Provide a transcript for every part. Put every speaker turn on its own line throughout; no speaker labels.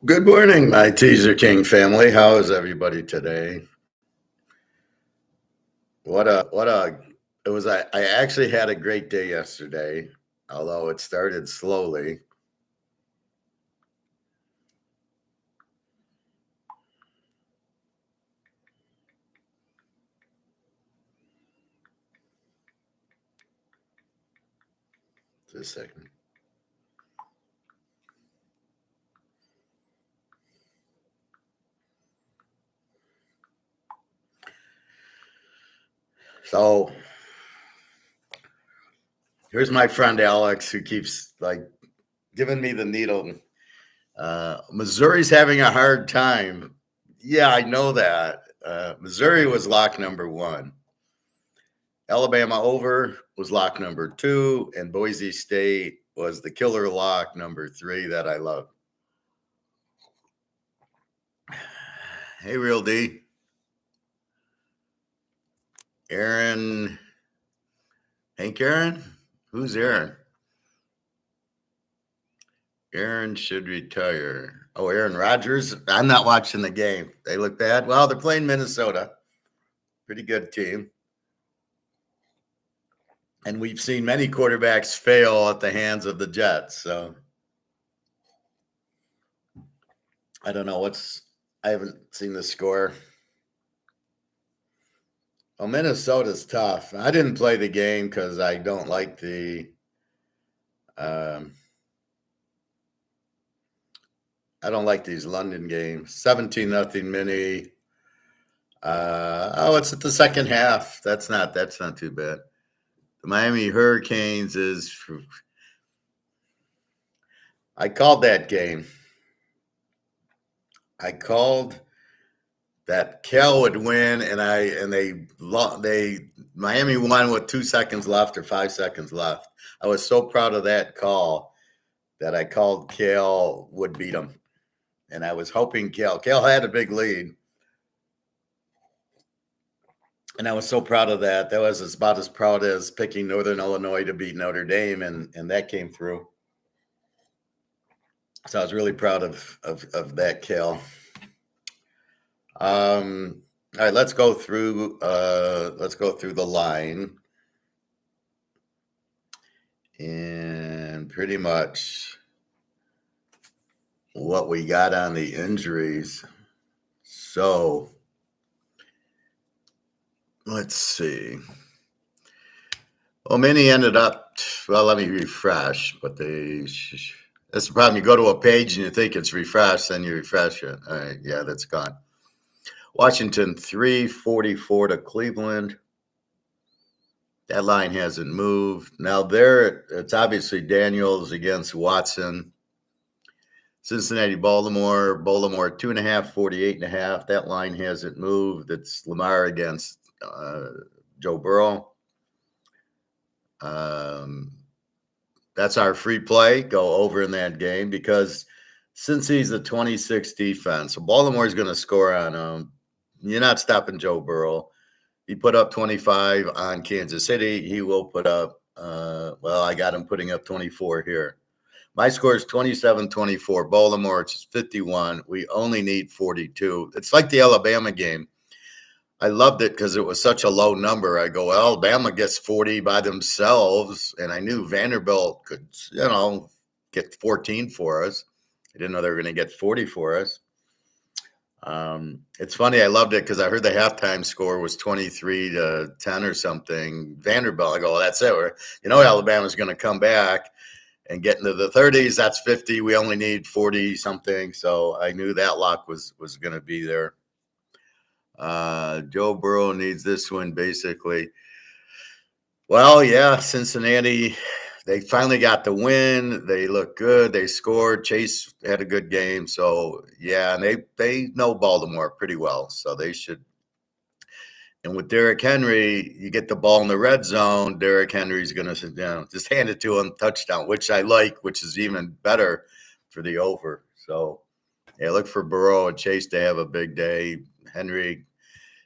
Good morning, my Teaser King family. How is everybody today? What a it was I actually had a great day yesterday, although it started slowly. Just a second. So here's my friend Alex who keeps like giving me the needle. Missouri's having a hard time. Yeah, I know that. Missouri was lock number one. Alabama over was lock number two, and Boise State was the killer lock number three that I love. Hey, Real D. Aaron. Hank Aaron? Who's Aaron? Aaron should retire. Oh, Aaron Rodgers? I'm not watching the game. They look bad. Well, they're playing Minnesota. Pretty good team. And we've seen many quarterbacks fail at the hands of the Jets. So I don't know I haven't seen the score. Well, Minnesota's tough. I didn't play the game because I don't like um, I don't like these London games. 17-0 mini. It's at the second half. That's not too bad. The Miami Hurricanes I called that game. I called that Cal would win, and Miami won with 2 seconds left or 5 seconds left. I was so proud of that call that I called Cal would beat them, and I was hoping Cal had a big lead, and I was so proud of that. That was about as proud as picking Northern Illinois to beat Notre Dame, and that came through. So I was really proud of that, Cal. All right, let's go through the line. And pretty much what we got on the injuries. So let's see. Well, many ended up, well, let me refresh, but that's the problem. You go to a page and you think it's refreshed, then you refresh it. All right, yeah, that's gone. Washington 344 to Cleveland. That line hasn't moved. Now it's obviously Daniels against Watson. Cincinnati, Baltimore 2.5, 48.5. That line hasn't moved. It's Lamar against Joe Burrow. That's our free play. Go over in that game because since he's a 26 defense, so Baltimore's going to score on him. You're not stopping Joe Burrow. He put up 25 on Kansas City. He will put up, I got him putting up 24 here. My score is 27-24. Baltimore, it's 51. We only need 42. It's like the Alabama game. I loved it because it was such a low number. I go, well, Alabama gets 40 by themselves, and I knew Vanderbilt could, get 14 for us. I didn't know they were going to get 40 for us. It's funny. I loved it because I heard the halftime score was 23-10 or something. Vanderbilt. I go, well, that's it. Alabama's going to come back and get into the 30s. That's 50. We only need 40 something. So I knew that lock was going to be there. Joe Burrow needs this one basically. Well, yeah, Cincinnati. They finally got the win. They look good. They scored. Chase had a good game. So, yeah, and they know Baltimore pretty well. So they should. And with Derrick Henry, you get the ball in the red zone. Derrick Henry's going to just hand it to him, touchdown, which I like, which is even better for the over. So, yeah, look for Burrow and Chase to have a big day. Henry,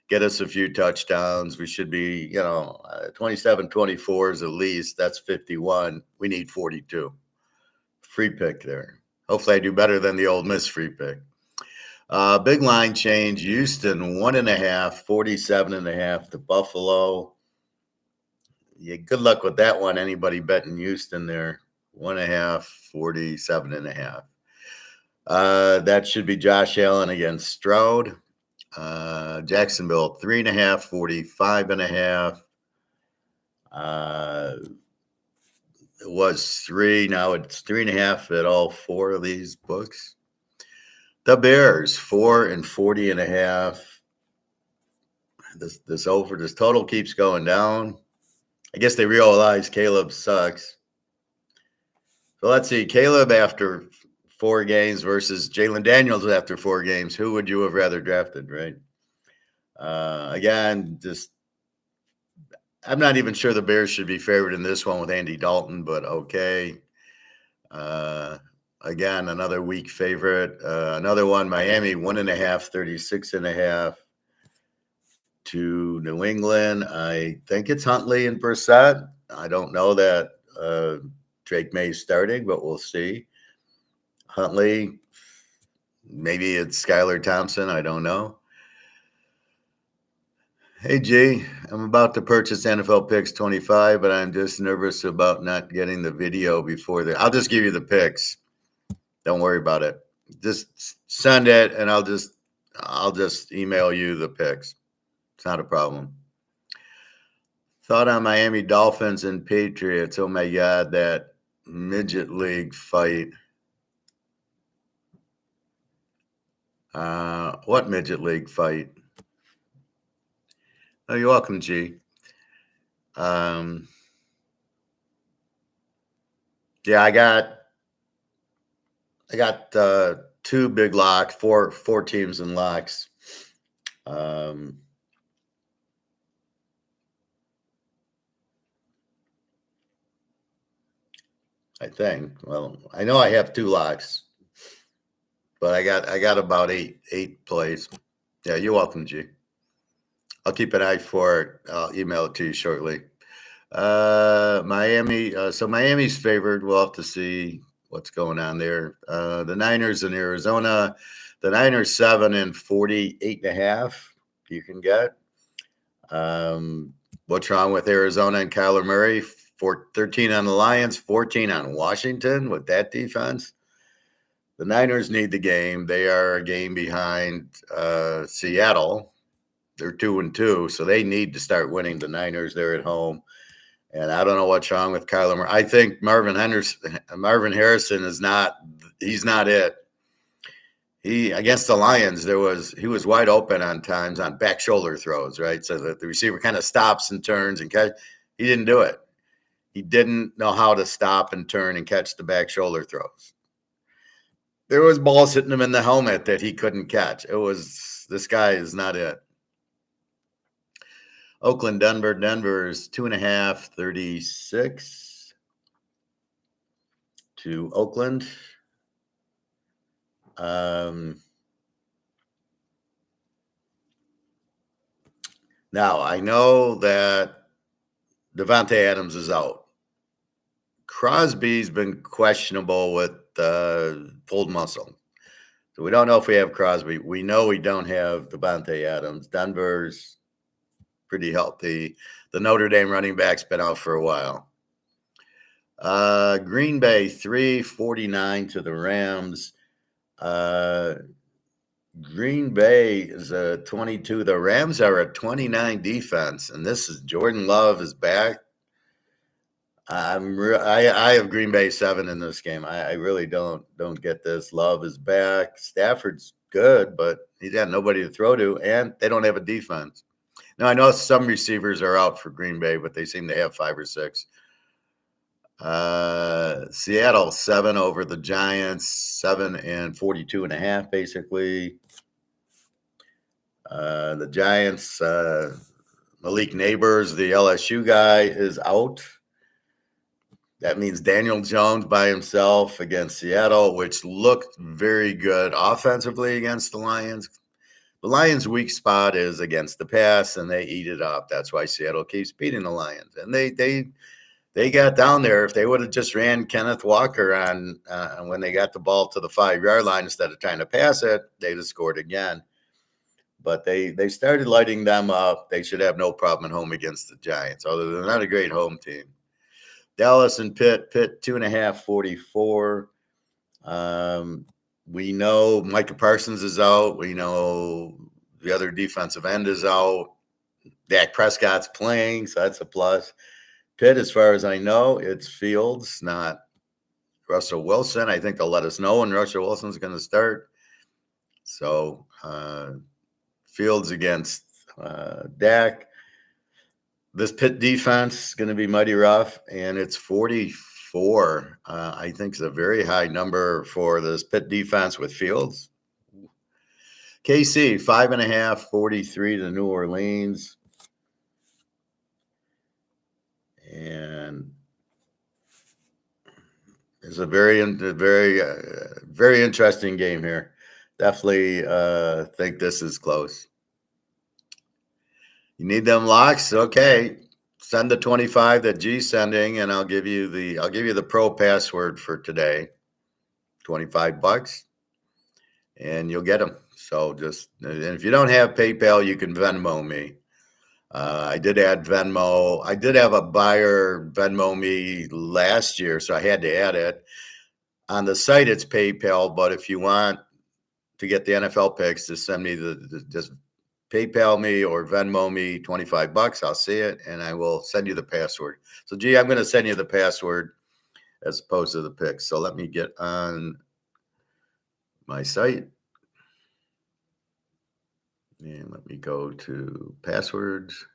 get us a few touchdowns. We should be, 27-24 is at least. That's 51. We need 42. Free pick there. Hopefully I do better than the Ole Miss free pick. Big line change. Houston 1.5, 47.5 to Buffalo. Yeah, good luck with that one. Anybody betting Houston there? 1.5, 47.5. That should be Josh Allen against Stroud. Jacksonville 3.5, 45.5. It was 3. Now it's 3.5 at all 4 of these books. The Bears 4 and 40.5. This total keeps going down. I guess they realize Caleb sucks. So let's see. Caleb after 4 games versus Jalen Daniels after 4 games. Who would you have rather drafted, right? Again, I'm not even sure the Bears should be favored in this one with Andy Dalton, but okay. Again, another weak favorite. Another one, Miami 1.5, 36.5 to New England. I think it's Huntley and Brissett. I don't know that Drake May's starting, but we'll see. Huntley, maybe it's Skylar Thompson. I don't know. Hey, G, I'm about to purchase NFL Picks 25, but I'm just nervous about not getting the video before I'll just give you the picks. Don't worry about it. Just send it, and I'll just email you the picks. It's not a problem. Thought on Miami Dolphins and Patriots. Oh, my God, that midget league fight. What midget league fight? Oh, you're welcome, G. Yeah, I got 2 big locks, four teams in locks. I think. Well, I know I have 2 locks, but I got about eight plays. Yeah, you're welcome, G. I'll keep an eye for it. I'll email it to you shortly. Miami. So Miami's favored. We'll have to see what's going on there. The Niners in Arizona. The Niners 7 and 48.5. You can get. What's wrong with Arizona and Kyler Murray? 13 on the Lions, 14 on Washington with that defense. The Niners need the game. They are a game behind Seattle. They're 2-2, so they need to start winning. The Niners, they're at home. And I don't know what's wrong with Kyler Murray. I think Marvin Harrison is not – he's not it. He against the Lions, he was wide open on times on back shoulder throws, right? So that the receiver kind of stops and turns and catch. He didn't do it. He didn't know how to stop and turn and catch the back shoulder throws. There was balls hitting him in the helmet that he couldn't catch. This guy is not it. Oakland, Denver. Denver is 2.5, 36 to Oakland. Now, I know that Devontae Adams is out. Crosby's been questionable with pulled muscle. So we don't know if we have Crosby. We know we don't have Devontae Adams. Denver's pretty healthy. The Notre Dame running back's been out for a while. Green Bay 349 to the Rams. Green Bay is a 22. The Rams are a 29 defense, and this is Jordan Love is back. I have Green Bay 7 in this game. I really don't get this. Love is back. Stafford's good, but he's got nobody to throw to, and they don't have a defense. Now, I know some receivers are out for Green Bay, but they seem to have 5 or 6. Seattle 7 over the Giants, 7 and 42.5, basically. The Giants, Malik Neighbors, the LSU guy, is out. That means Daniel Jones by himself against Seattle, which looked very good offensively against the Lions. The Lions' weak spot is against the pass, and they eat it up. That's why Seattle keeps beating the Lions. And they they got down there. If they would have just ran Kenneth Walker on when they got the ball to the 5-yard line instead of trying to pass it, they'd have scored again. But they started lighting them up. They should have no problem at home against the Giants, although they're not a great home team. Dallas and Pitt 2.5, 44. We know Micah Parsons is out. We know the other defensive end is out. Dak Prescott's playing, so that's a plus. Pitt, as far as I know, it's Fields, not Russell Wilson. I think they'll let us know when Russell Wilson's going to start. So Fields against Dak. This Pitt defense is going to be mighty rough, and it's 44. I think is a very high number for this Pitt defense with Fields. KC, 5.5, 43 to New Orleans. And it's a very interesting game here. Definitely think this is close. You need them locks? Okay. Send the 25 that G's sending, and I'll give you the pro password for today. $25, and you'll get them. So and if you don't have PayPal, you can Venmo me. I did add Venmo. I did have a buyer Venmo me last year, so I had to add it. On the site, it's PayPal, but if you want to get the NFL picks, just send me just PayPal me or Venmo me $25. I'll see it, and I will send you the password. So, G, I'm going to send you the password as opposed to the picks. So let me get on my site. And let me go to passwords.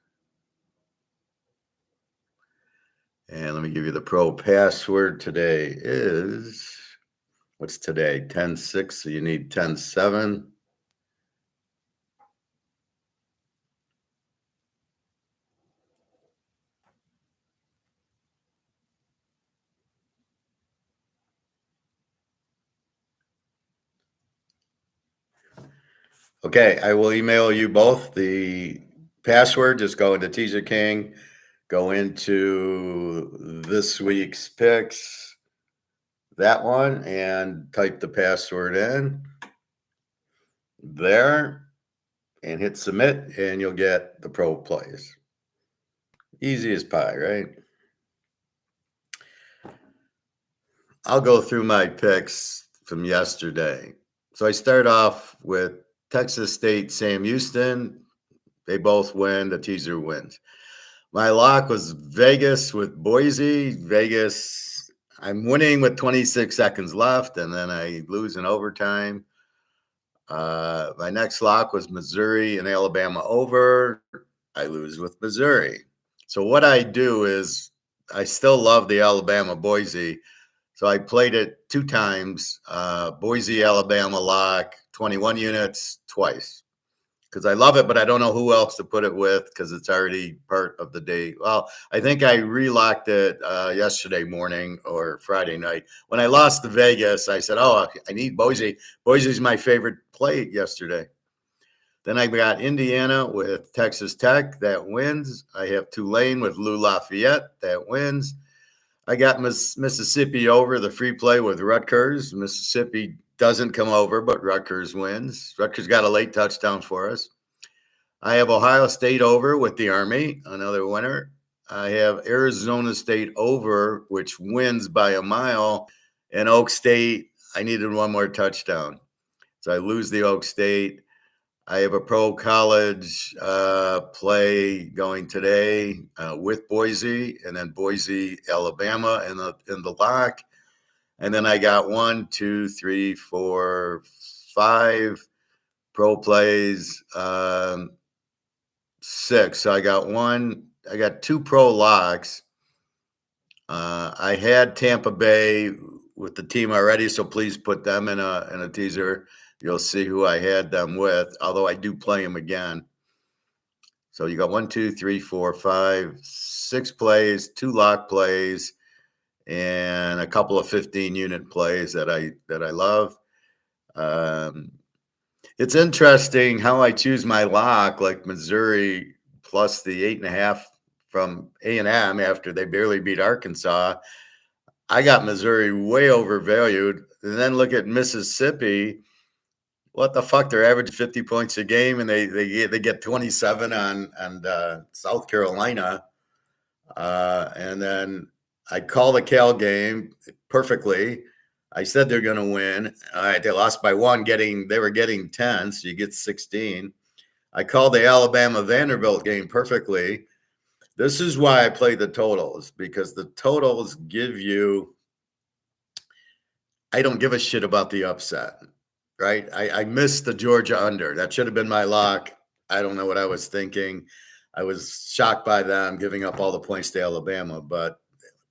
And let me give you the pro password. Today is, what's today? 10/6. So you need 10/7. Okay, I will email you both the password. Just go into Teaser King, go into this week's picks, that one, and type the password in there and hit submit, and you'll get the pro plays. Easy as pie, right? I'll go through my picks from yesterday. So I start off with Texas State, Sam Houston. They both win. The teaser wins. My lock was Vegas with Boise. Vegas, I'm winning with 26 seconds left, and then I lose in overtime. My next lock was Missouri and Alabama over. I lose with Missouri. So what I do is I still love the Alabama Boise. So I played it 2 times, Boise, Alabama lock, 21 units twice. Because I love it, but I don't know who else to put it with because it's already part of the day. Well, I think I relocked it yesterday morning or Friday night. When I lost to Vegas, I said, oh, I need Boise. Boise's my favorite play yesterday. Then I got Indiana with Texas Tech. That wins. I have Tulane with Lou Lafayette. That wins. I got Mississippi over the free play with Rutgers. Mississippi doesn't come over, but Rutgers wins. Rutgers got a late touchdown for us. I have Ohio State over with the Army, another winner. I have Arizona State over, which wins by a mile. And Oak State, I needed one more touchdown. So I lose the Oak State. I have a pro college play going today with Boise, and then Boise, Alabama in the lock. And then I got 1, 2, 3, 4, 5 pro plays, 6. So I got 2 pro locks. I had Tampa Bay with the team already, so please put them in a teaser. You'll see who I had them with, although I do play them again. So you got 1, 2, 3, 4, 5, 6 plays, 2 lock plays, and a couple of 15-unit plays that I love. It's interesting how I choose my lock, like Missouri plus the 8.5 from A&M after they barely beat Arkansas. I got Missouri way overvalued. And then look at Mississippi. What the fuck? They're averaging 50 points a game, and they get 27 on South Carolina. And then I call the Cal game perfectly. I said they're going to win. All right, they lost by one. They were getting 10, so you get 16. I called the Alabama Vanderbilt game perfectly. This is why I play the totals, because the totals give you. I don't give a shit about the upset, right? I missed the Georgia under. That should have been my lock. I don't know what I was thinking. I was shocked by them giving up all the points to Alabama, but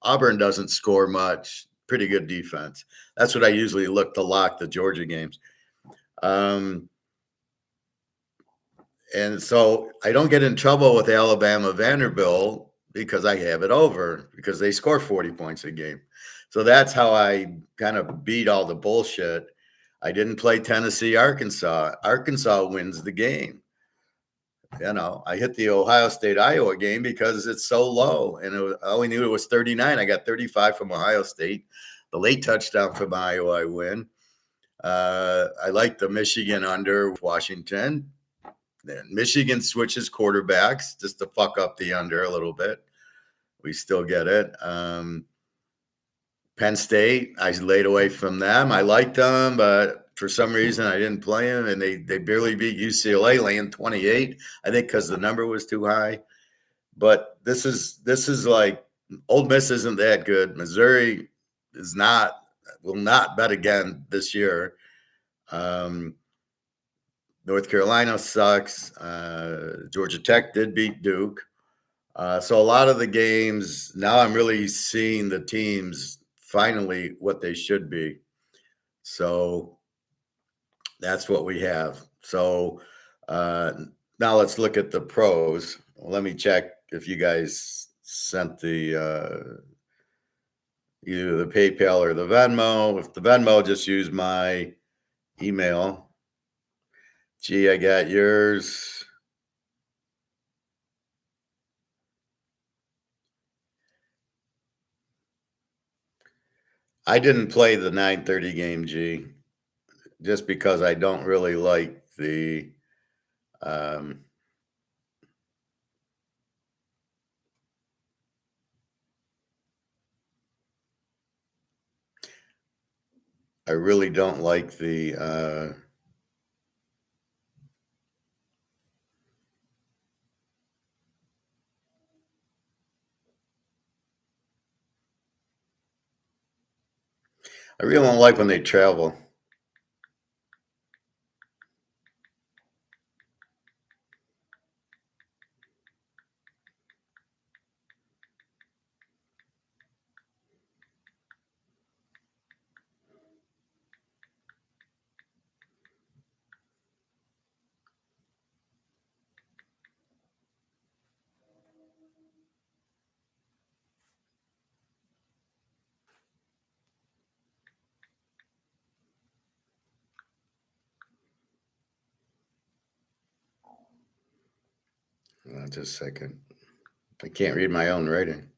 Auburn doesn't score much. Pretty good defense. That's what I usually look to lock the Georgia games. And so I don't get in trouble with Alabama Vanderbilt because I have it over, because they score 40 points a game. So that's how I kind of beat all the bullshit. I didn't play Tennessee, Arkansas. Arkansas wins the game. I hit the Ohio State, Iowa game because it's so low. And I only knew it was 39. I got 35 from Ohio State. The late touchdown from Iowa, I win. I like the Michigan under Washington. Then Michigan switches quarterbacks just to fuck up the under a little bit. We still get it. Penn State, I laid away from them. I liked them, but for some reason I didn't play them, and they barely beat UCLA, laying 28. I think because the number was too high. But this is like Ole Miss isn't that good. Missouri will not bet again this year. North Carolina sucks. Georgia Tech did beat Duke. So a lot of the games, now I'm really seeing the teams finally what they should be. So that's what we have. So now let's look at the pros. Let me check if you guys sent the either the PayPal or the Venmo. If the Venmo, just use my email. Gee, I got yours. I didn't play the 9:30 game, G, just because I don't really like the I really don't like the I really don't like when they travel. Just a second. I can't read my own writing.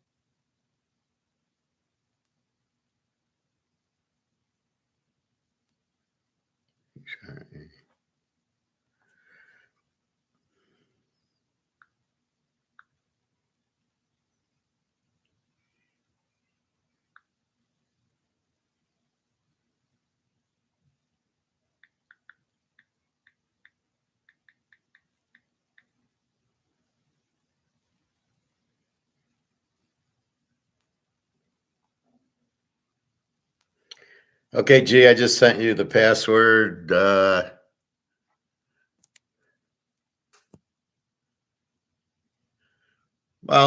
Okay, G, I just sent you the password. Well,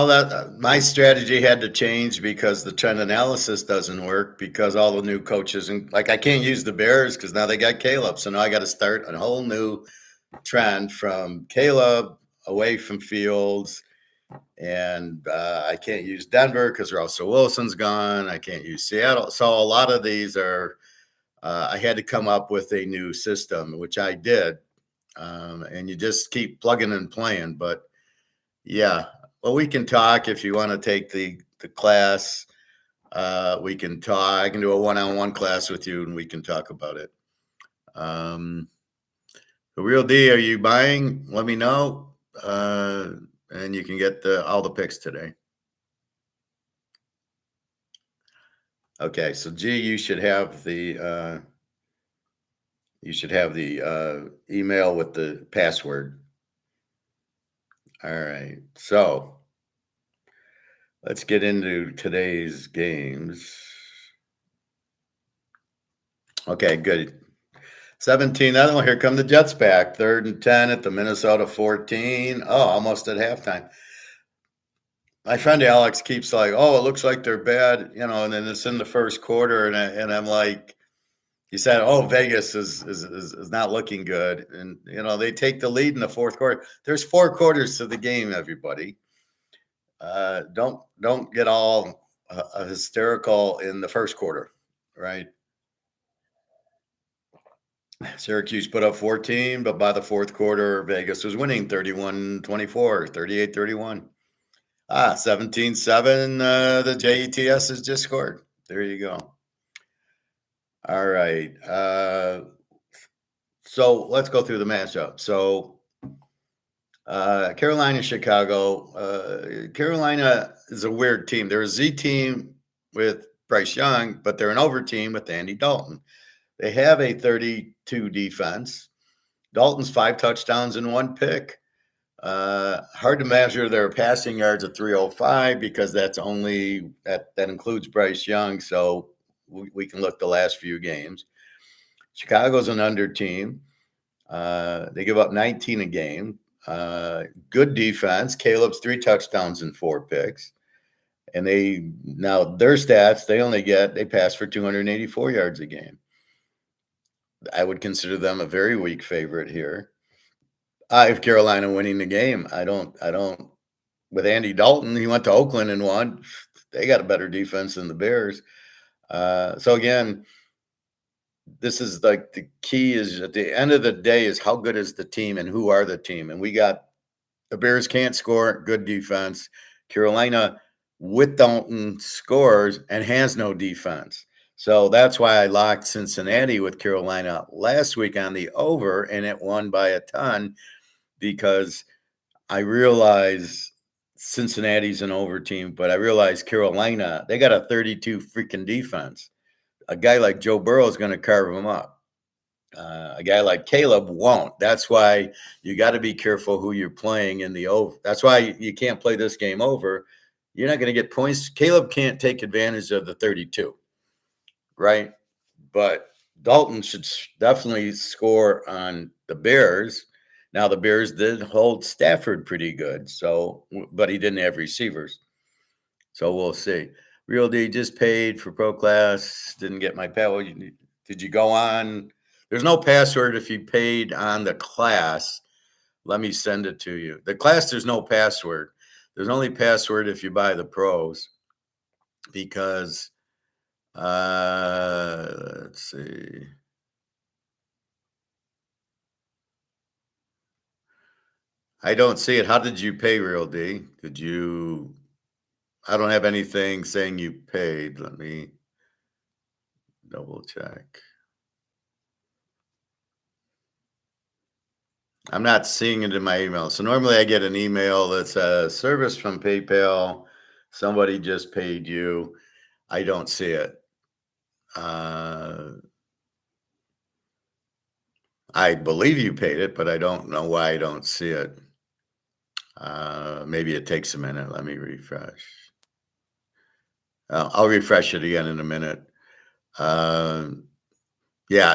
that my strategy had to change because the trend analysis doesn't work because all the new coaches, and like I can't use the Bears because now they got Caleb. So now I got to start a whole new trend from Caleb away from Fields. And I can't use Denver because Russell Wilson's gone. I can't use Seattle. So a lot of these are, I had to come up with a new system, which I did. And you just keep plugging and playing. But yeah, Well, we can talk if you want to take the class. We can talk. I can do a one-on-one class with you, and we can talk about it. The Real D, are you buying? Let me know, and you can get all the picks today. Okay, so G, you should have the email with the password. All right, so let's get into today's games. Okay, good. 17. Oh, here come the Jets back. 3rd and 10 at the Minnesota 14. Oh, almost at halftime. My friend Alex keeps like, oh, it looks like they're bad, and then it's in the first quarter, and I'm like, he said, oh, Vegas is not looking good, and they take the lead in the fourth quarter. There's 4 quarters to the game, everybody. Don't get all hysterical in the first quarter, right? Syracuse put up 14, but by the fourth quarter, Vegas was winning 31-24, 38-31. 17-7. The JETS has just scored. There you go. All right. So let's go through the matchup. So Carolina, Chicago. Carolina is a weird team. They're a Z team with Bryce Young, but they're an over team with Andy Dalton. They have a 32 defense. Dalton's 5 touchdowns and 1 pick. Hard to measure their passing yards at 305 because that's only that includes Bryce Young. So we can look the last few games. Chicago's an under team. They give up 19 a game. Good defense. Caleb's 3 touchdowns and 4 picks. And their stats, they pass for 284 yards a game. I would consider them a very weak favorite here. I have Carolina winning the game. I don't. With Andy Dalton, he went to Oakland and won. They got a better defense than the Bears. So again, this is like the key is at the end of the day is how good is the team and who are the team. And we got the Bears can't score, good defense. Carolina with Dalton scores and has no defense. So that's why I locked Cincinnati with Carolina last week on the over, and it won by a ton because I realize Cincinnati's an over team, but I realize Carolina, they got a 32 freaking defense. A guy like Joe Burrow is going to carve them up. A guy like Caleb won't. That's why you got to be careful who you're playing in the over. That's why you can't play this game over. You're not going to get points. Caleb can't take advantage of the 32, right? But Dalton should definitely score on the Bears. Now, the Bears did hold Stafford pretty good, but he didn't have receivers. So we'll see. Real D just paid for Pro Class. Didn't get my pal. Did you go on? There's no password if you paid on the class. Let me send it to you. The class, there's no password. There's only password if you buy the pros because, let's see. I don't see it. How did you pay, Real D? I don't have anything saying you paid. Let me double check. I'm not seeing it in my email. So normally I get an email that says service from PayPal. Somebody just paid you. I don't see it. I believe you paid it, but I don't know why I don't see it. Maybe it takes a minute. Let me refresh. I'll refresh it again in a minute. Yeah,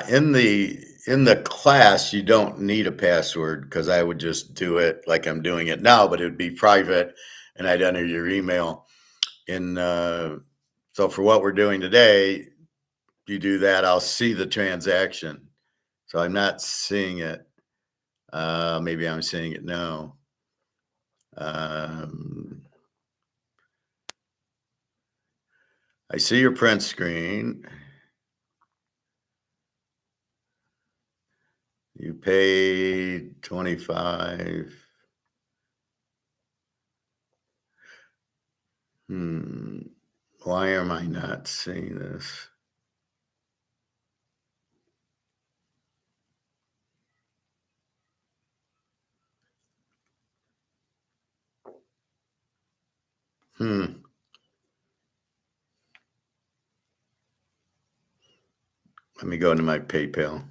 in the class, you don't need a password because I would just do it like I'm doing it now, but it would be private, and I'd enter your email. So for what we're doing today, you do that, I'll see the transaction. So I'm not seeing it. Maybe I'm seeing it now. I see your print screen. You paid 25. Why am I not seeing this? Let me go into my PayPal.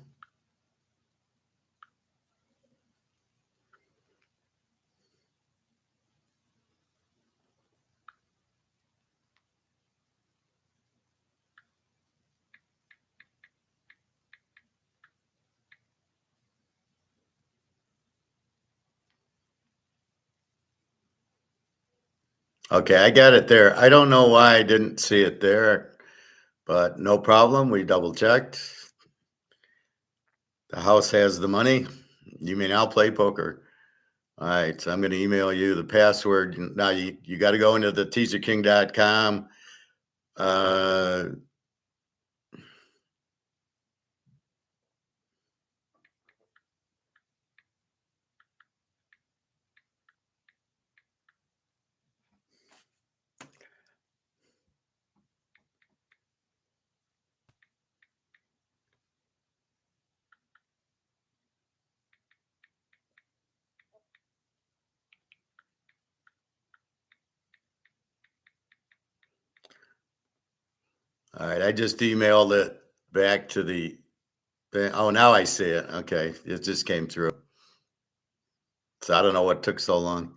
Okay, I got it there. I don't know why I didn't see it there, but no problem. We double checked. The house has the money. You mean I'll play poker? All right, so I'm going to email you the password. Now you got to go into the teaserking.com. All right, I just emailed it back to the. Oh, now I see it. Okay, it just came through. So I don't know what took so long.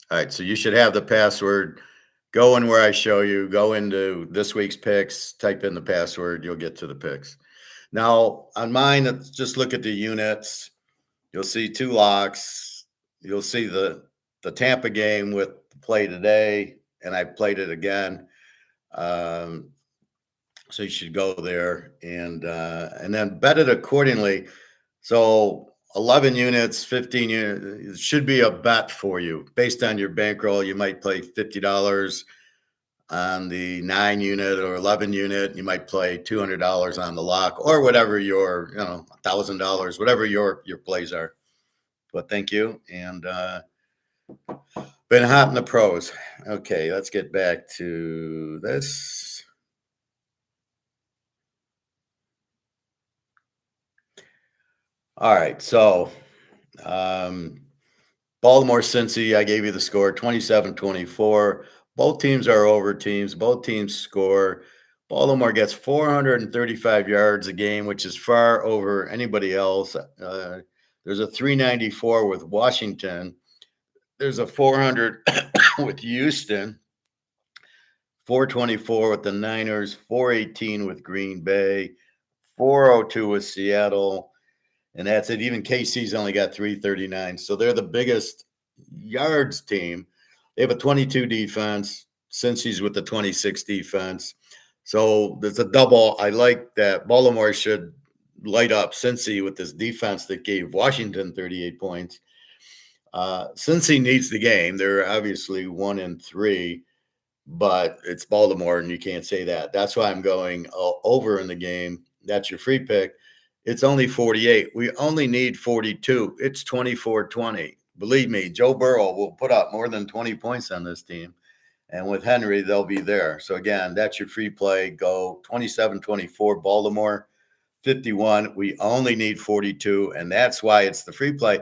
All right, so you should have the password. Go in where I show you. Go into this week's picks. Type in the password. You'll get to the picks. Now on mine, just look at the units. You'll see two locks. You'll see the Tampa game with the play today, and I played it again. Um, so you should go there and then bet it accordingly. So 11 units, 15 units, it should be a bet for you based on your bankroll. You might play $50 on the 9 unit or 11 unit. You might play $200 on the lock or whatever your, $1,000, whatever your plays are. But thank you. And been hot in the pros. Okay, let's get back to this. All right, so um, Baltimore Cincy, I gave you the score 27-24. Both teams are over teams. Both teams score. Baltimore gets 435 yards a game, which is far over anybody else. There's a 394 with Washington. There's a 400 with Houston, 424 with the Niners, 418 with Green Bay, 402 with Seattle, and that's it. Even KC's only got 339. So they're the biggest yards team. They have a 22 defense. Cincy's with the 26 defense. So there's a double. I like that. Baltimore should light up Cincy with this defense that gave Washington 38 points. Cincy needs the game. They're obviously 1-3, but it's Baltimore, and you can't say that. That's why I'm going over in the game. That's your free pick. It's only 48. We only need 42. It's 24-20. Believe me, Joe Burrow will put up more than 20 points on this team. And with Henry, they'll be there. So again, that's your free play. Go 27-24 Baltimore, 51. We only need 42, and that's why it's the free play.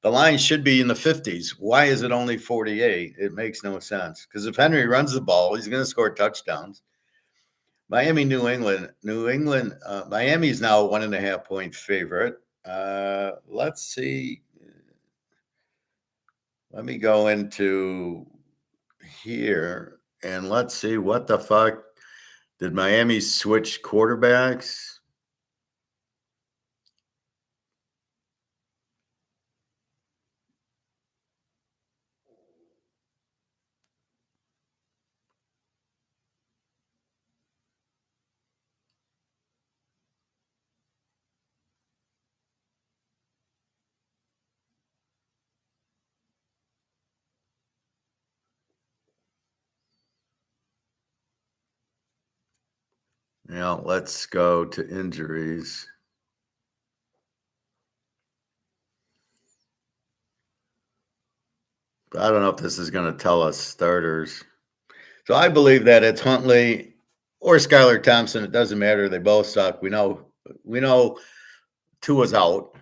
The line should be in the 50s. Why is it only 48? It makes no sense. Because if Henry runs the ball, he's going to score touchdowns. Miami, New England. Miami's now 1.5 point favorite. Let's see. Let me go into here and let's see what the fuck. Did Miami switch quarterbacks? Now let's go to injuries. I don't know if this is going to tell us starters. So I believe that it's Huntley or Skylar Thompson. It doesn't matter. They both suck. We know Tua's out.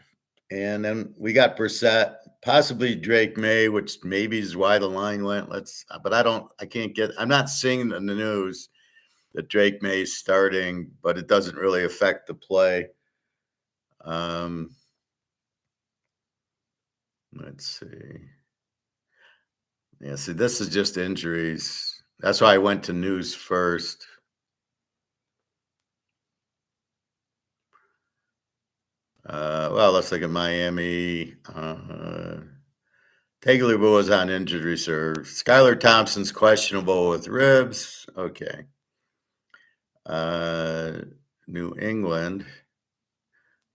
And then we got Brissett, possibly Drake May, which maybe is why the line went. But I'm not seeing in the news that Drake May is starting, but it doesn't really affect the play. Let's see. Yeah, see, this is just injuries. That's why I went to news first. Well, let's look at Miami. Tagovailoa is on injured reserve. Skylar Thompson's questionable with ribs. Okay. New England.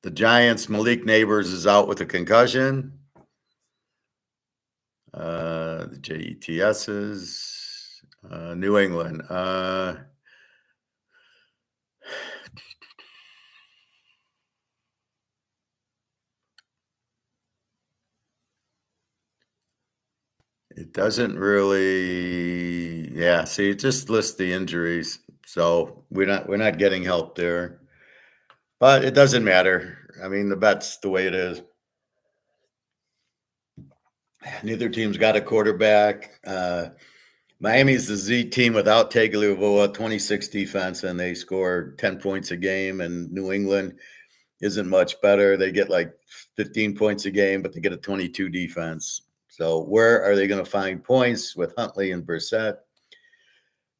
The Giants, Malik Neighbors is out with a concussion. The JETS's. New England. It doesn't really, yeah. See, it just lists the injuries, so we're not getting help there. But it doesn't matter. I mean, the bet's the way it is. Neither team's got a quarterback. Miami's the Z team without Tagovailoa, 26 defense, and they score 10 points a game. And New England isn't much better. They get like 15 points a game, but they get a 22 defense. So where are they going to find points with Huntley and Brissett?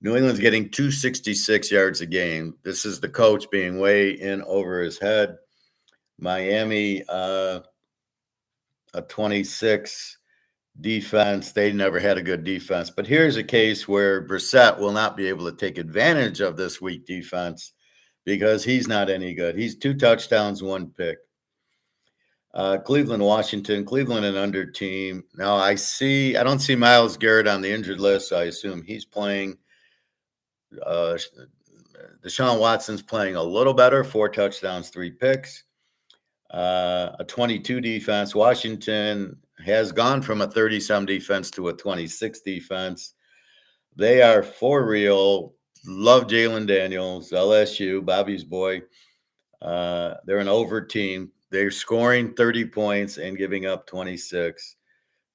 New England's getting 266 yards a game. This is the coach being way in over his head. Miami, a 26 defense. They never had a good defense. But here's a case where Brissett will not be able to take advantage of this weak defense because he's not any good. He's 2 touchdowns, 1 pick. Cleveland, Washington. Cleveland, an under team. Now I don't see Myles Garrett on the injured list, so I assume he's playing. Deshaun Watson's playing a little better, 4 touchdowns, 3 picks. A 22 defense. Washington has gone from a 30-some defense to a 26 defense. They are for real. Love Jalen Daniels, LSU, Bobby's boy. They're an over team. They're scoring 30 points and giving up 26.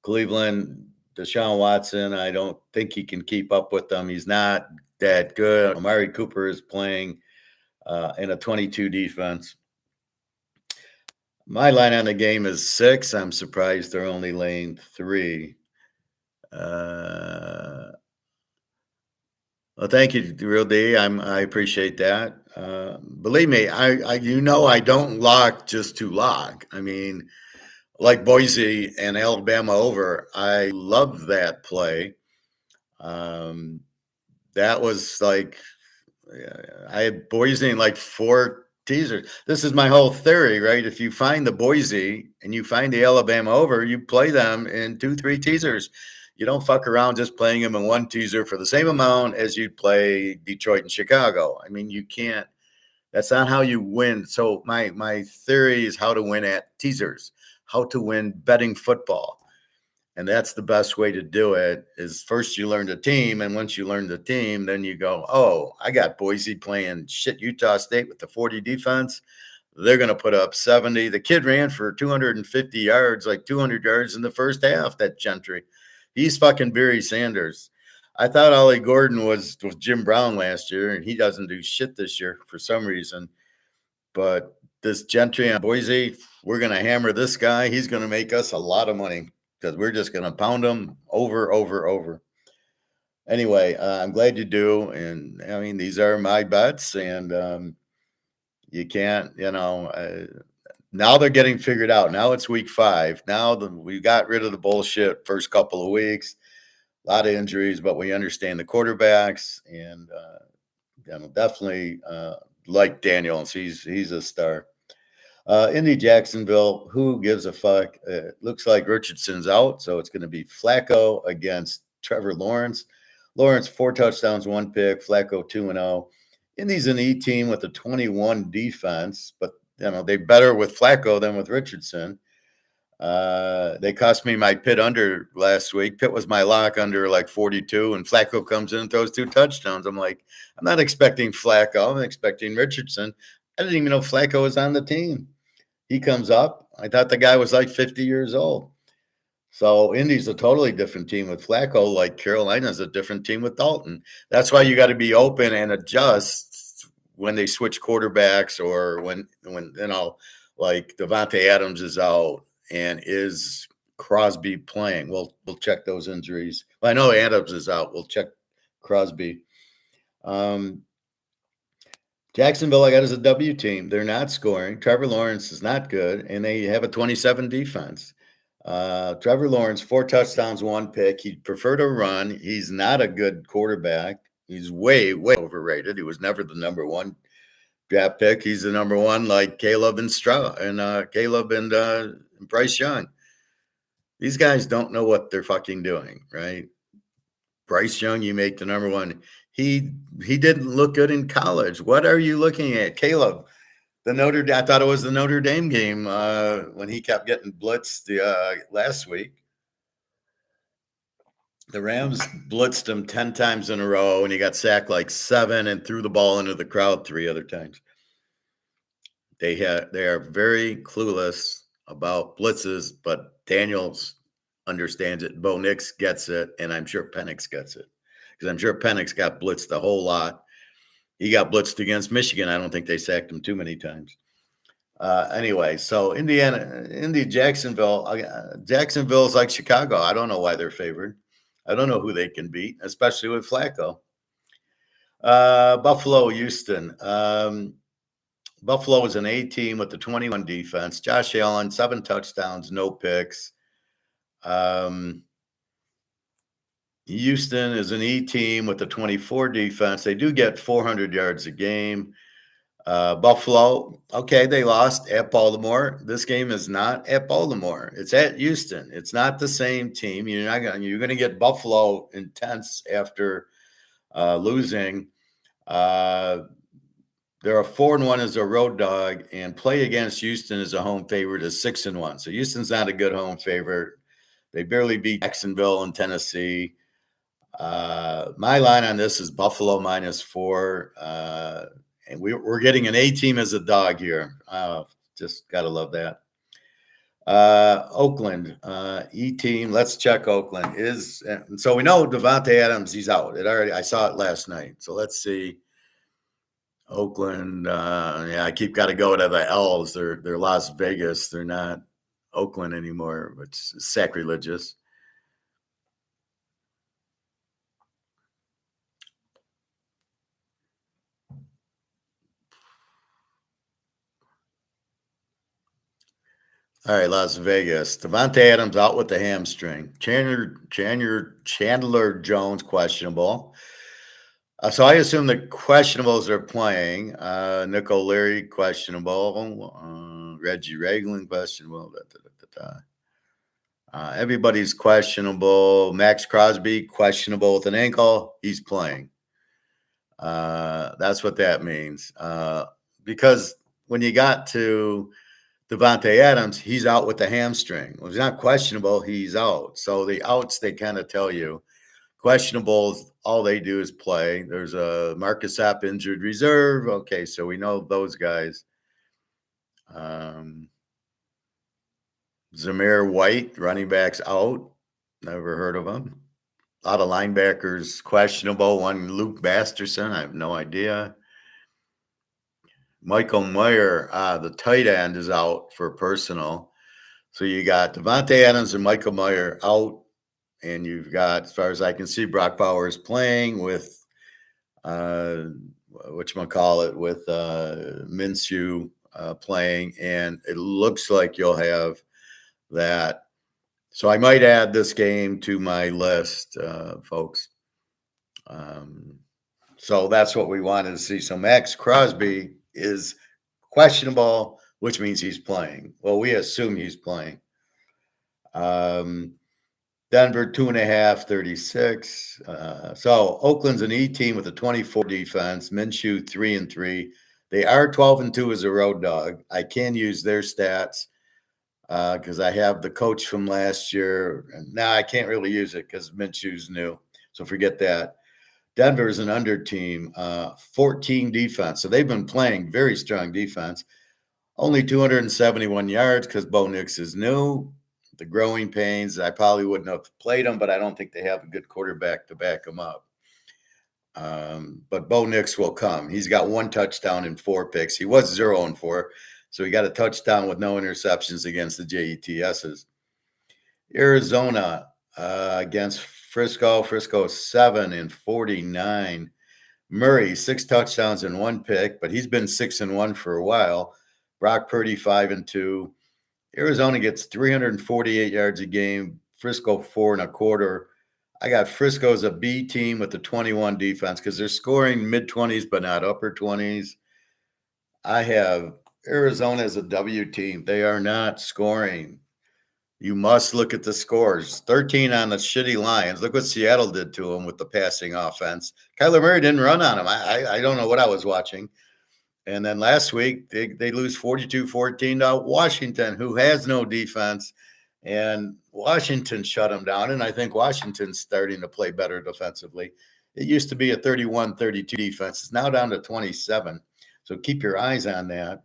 Cleveland, Deshaun Watson, I don't think he can keep up with them. He's not that good. Amari Cooper is playing in a 22 defense. My line on the game is 6. I'm surprised they're only laying 3. Well, thank you, Real D. I appreciate that. Believe me, I don't lock just to lock. I mean, like Boise and Alabama over, I love that play. That was like, I had Boise in like 4 teasers. This is my whole theory, right? If you find the Boise and you find the Alabama over, you play them in 2, 3 teasers. You don't fuck around just playing them in 1 teaser for the same amount as you'd play Detroit and Chicago. I mean, you can't. That's not how you win. So my theory is how to win at teasers, how to win betting football. And that's the best way to do it is first you learn the team. And once you learn the team, then you go, oh, I got Boise playing shit Utah State with the 40 defense. They're going to put up 70. The kid ran for 250 yards, like 200 yards in the first half, that Gentry. He's fucking Barry Sanders. I thought Ollie Gordon was with Jim Brown last year, and he doesn't do shit this year for some reason. But this Gentry on Boise, we're going to hammer this guy. He's going to make us a lot of money because we're just going to pound him over. Anyway, I'm glad you do. And I mean, these are my bets, and you can't, now they're getting figured out. Now it's week 5. Now we got rid of the bullshit first couple of weeks. A lot of injuries, but we understand the quarterbacks, and definitely like Daniels. He's a star. Indy Jacksonville, who gives a fuck? It looks like Richardson's out, so it's going to be Flacco against Trevor Lawrence. Lawrence 4 touchdowns, 1 pick. Flacco 2-0. Indy's an E team with a 21 defense, but they better with Flacco than with Richardson. They cost me my Pitt under last week. Pitt was my lock under like 42, and Flacco comes in and throws 2 touchdowns. I'm like, I'm not expecting Flacco. I'm expecting Richardson. I didn't even know Flacco was on the team. He comes up. I thought the guy was like 50 years old. So Indy's a totally different team with Flacco, like Carolina's a different team with Dalton. That's why you got to be open and adjust when they switch quarterbacks, or when like Devontae Adams is out, and is Crosby playing. We'll check those injuries. Well, I know Adams is out. We'll check Crosby. Jacksonville, I got as a W team. They're not scoring. Trevor Lawrence is not good, and they have a 27 defense. Trevor Lawrence, 4 touchdowns, 1 pick. He'd prefer to run. He's not a good quarterback. He's way, way overrated. He was never the number 1 draft pick. He's the number 1, like Caleb and Bryce Young. These guys don't know what they're fucking doing, right? Bryce Young, you make the number 1. He didn't look good in college. What are you looking at, Caleb? I thought it was the Notre Dame game when he kept getting blitzed last week. The Rams blitzed him 10 times in a row, and he got sacked like 7 and threw the ball into the crowd 3 other times. They are very clueless about blitzes, but Daniels understands it. Bo Nix gets it, and I'm sure Penix gets it, because I'm sure Penix got blitzed a whole lot. He got blitzed against Michigan. I don't think they sacked him too many times. Anyway, so Jacksonville. Jacksonville's like Chicago. I don't know why they're favored. I don't know who they can beat, especially with Flacco. Buffalo, Houston. Buffalo is an A team with the 21 defense. Josh Allen, 7 touchdowns, no picks. Houston is an E team with the 24 defense. They do get 400 yards a game. Buffalo, okay, they lost at Baltimore. This game is not at Baltimore. It's at Houston. It's not the same team. You're going to get Buffalo intense after losing. They're a 4-1 as a road dog, and play against Houston as a home favorite is 6-1. So Houston's not a good home favorite. They barely beat Jacksonville and Tennessee. My line on this is Buffalo -4. And we're getting an A team as a dog here. Just got to love that. Oakland, E team. Let's check Oakland. So we know Devontae Adams, he's out. I saw it last night. So let's see. Oakland, I got to go to the L's. They're Las Vegas. They're not Oakland anymore. It's sacrilegious. All right, Las Vegas. Devontae Adams out with the hamstring. Chandler Jones questionable. So I assume the questionables are playing. Nick O'Leary questionable. Reggie Ragland questionable. Everybody's questionable. Max Crosby questionable with an ankle. He's playing. That's what that means. Because when you got to Devontae Adams, he's out with the hamstring. Well, he's not questionable. He's out. So the outs, they kind of tell you. Questionables, all they do is play. There's a Marcus Sapp injured reserve. Okay, so we know those guys. Zamir White, running backs out. Never heard of him. A lot of linebackers questionable. One, Luke Masterson. I have no idea. Michael Mayer, the tight end, is out for personal. So you got Devontae Adams and Michael Mayer out. And you've got, as far as I can see, Brock Bowers playing with, with Minshew playing. And it looks like you'll have that. So I might add this game to my list, folks. So that's what we wanted to see. So Max Crosby is questionable, which means he's playing. Well, we assume he's playing. Denver 2.5, 36. So Oakland's an E team with a 24 defense. Minshew 3-3. They are 12-2 as a road dog. I can use their stats. because I have the coach from last year. And now I can't really use it because Minshew's new. So forget that. Denver's an under team, 14 defense. So they've been playing very strong defense. Only 271 yards because Bo Nix is new. The growing pains, I probably wouldn't have played him, but I don't think they have a good quarterback to back him up. But Bo Nix will come. He's got 1 touchdown and 4 picks. He was 0-4, so he got a touchdown with no interceptions against the JETSs. Arizona against Frisco. Frisco 7-49. Murray 6 touchdowns and 1 pick, but he's been 6-1 for a while. Brock Purdy 5-2. Arizona gets 348 yards a game. Frisco 4.25. I got Frisco as a B team with the 21 defense because they're scoring mid-20s but not upper 20s. I have Arizona as a W team. They are not scoring. You must look at the scores. 13 on the shitty Lions. Look what Seattle did to them with the passing offense. Kyler Murray didn't run on them. I don't know what I was watching. And then last week, they lose 42-14 to Washington, who has no defense. And Washington shut them down. And I think Washington's starting to play better defensively. It used to be a 31-32 defense. It's now down to 27. So keep your eyes on that.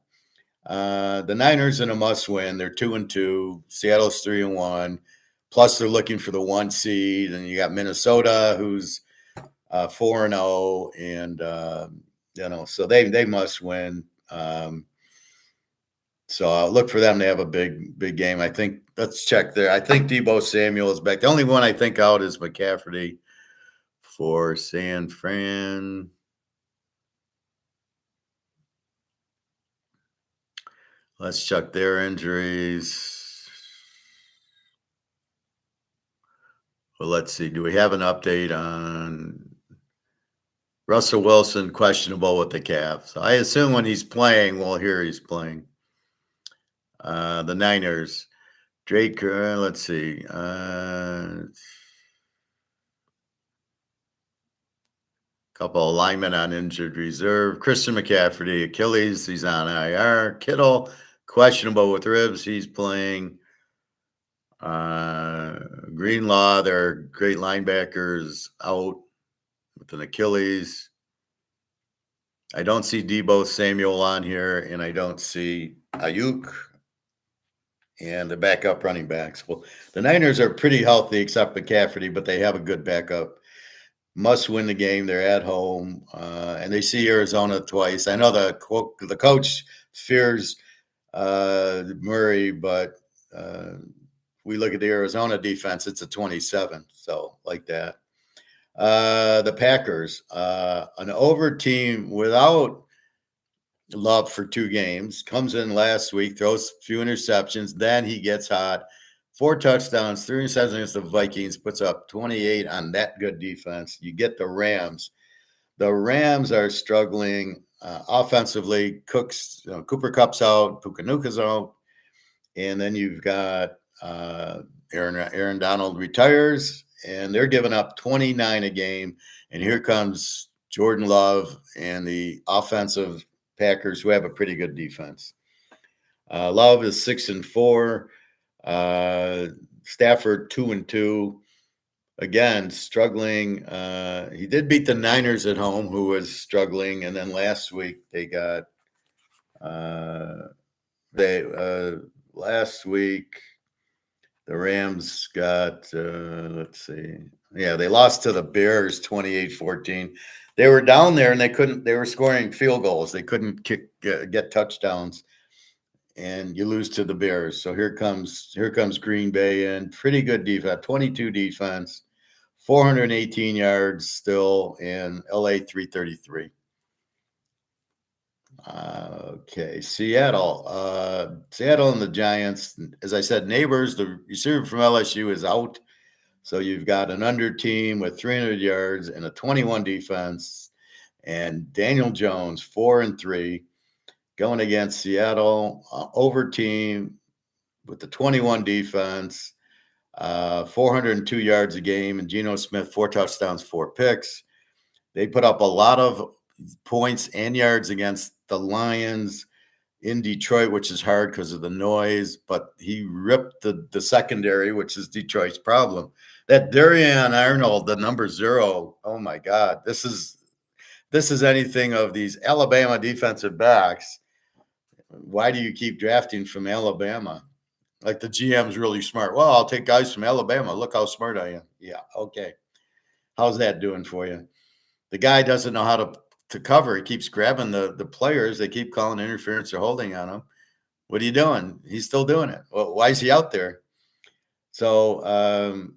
The Niners in a must-win. They're 2-2. Seattle's 3-1. Plus, they're looking for the 1 seed. And you got Minnesota, who's 4-0. And so they must win. So I'll look for them to have a big game. I think let's check there. I think Deebo Samuel is back. The only one I think out is McCaffrey for San Fran. Let's check their injuries. Well, let's see. Do we have an update on Russell Wilson? Questionable with the calf. So I assume when he's playing, we'll hear he's playing. The Niners. Drake, let's see. Couple of linemen on injured reserve. Christian McCaffrey, Achilles, he's on IR. Kittle, questionable with ribs, he's playing. Greenlaw, their great linebackers, out with an Achilles. I don't see Deebo Samuel on here, and I don't see Ayuk and the backup running backs. Well, the Niners are pretty healthy except McCaffrey, but they have a good backup. Must win the game. They're at home, and they see Arizona twice. I know the coach fears Murray, but we look at the Arizona defense, it's a 27, so like that. The Packers, an over team without Love for 2 games, comes in last week, throws a few interceptions, then he gets hot. 4 touchdowns, 3 interceptions against the Vikings, puts up 28 on that good defense. You get the Rams. The Rams are struggling offensively. Cooper Kupp's out, Pukanuka's out, and then you've got Aaron Donald retires, and they're giving up 29 a game. And here comes Jordan Love and the offensive Packers, who have a pretty good defense. Love is 6-4. Stafford 2-2. Again, struggling. He did beat the Niners at home, who was struggling, and then last week they got last week the Rams got let's see. Yeah, they lost to the Bears 28-14. They were down there and they were scoring field goals. They couldn't get touchdowns. And you lose to the Bears. So here comes Green Bay in. Pretty good defense, 22 defense, 418 yards still in LA 333. Okay, Seattle. Seattle and the Giants, as I said, neighbors. The receiver from LSU is out. So you've got an under team with 300 yards and a 21 defense. And Daniel Jones, 4-3. Going against Seattle, over team with the 21 defense, 402 yards a game, and Geno Smith, 4 touchdowns, 4 picks. They put up a lot of points and yards against the Lions. in Detroit, which is hard because of the noise, but he ripped the secondary, which is Detroit's problem. That Darian Arnold, the number 0, oh my God, this is anything of these Alabama defensive backs. Why do you keep drafting from Alabama? Like the GM's really smart. Well, I'll take guys from Alabama. Look how smart I am. Yeah, okay. How's that doing for you? The guy doesn't know how to cover. He keeps grabbing the players. They keep calling interference or holding on him. What are you doing? He's still doing it. Well, why is he out there? So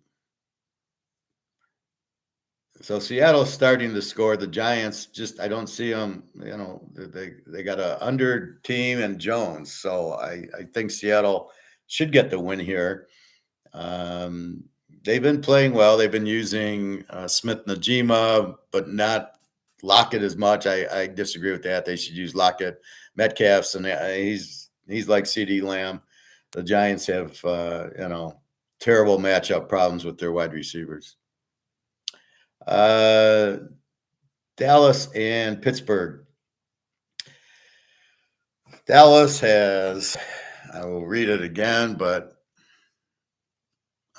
Seattle's starting to score. The Giants I don't see them. They got a under team and Jones. So I think Seattle should get the win here. They've been playing well. They've been using Smith Najima, but not Lockett as much. I disagree with that. They should use Lockett, Metcalf's, and he's like CD Lamb. The Giants have terrible matchup problems with their wide receivers. Dallas and Pittsburgh. Dallas has, I will read it again, but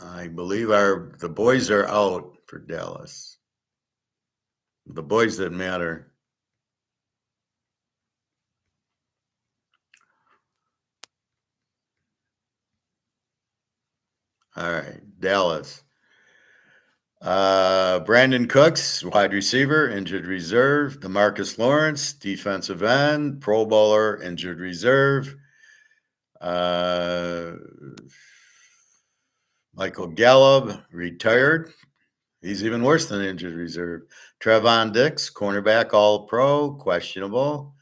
I believe the boys are out for Dallas. The boys that matter. All right, Dallas. Brandon Cooks, wide receiver, injured reserve. DeMarcus Lawrence, defensive end, Pro Bowler, injured reserve. Michael Gallup, retired. He's even worse than injured reserve. Trevon Diggs, cornerback, all-pro, questionable.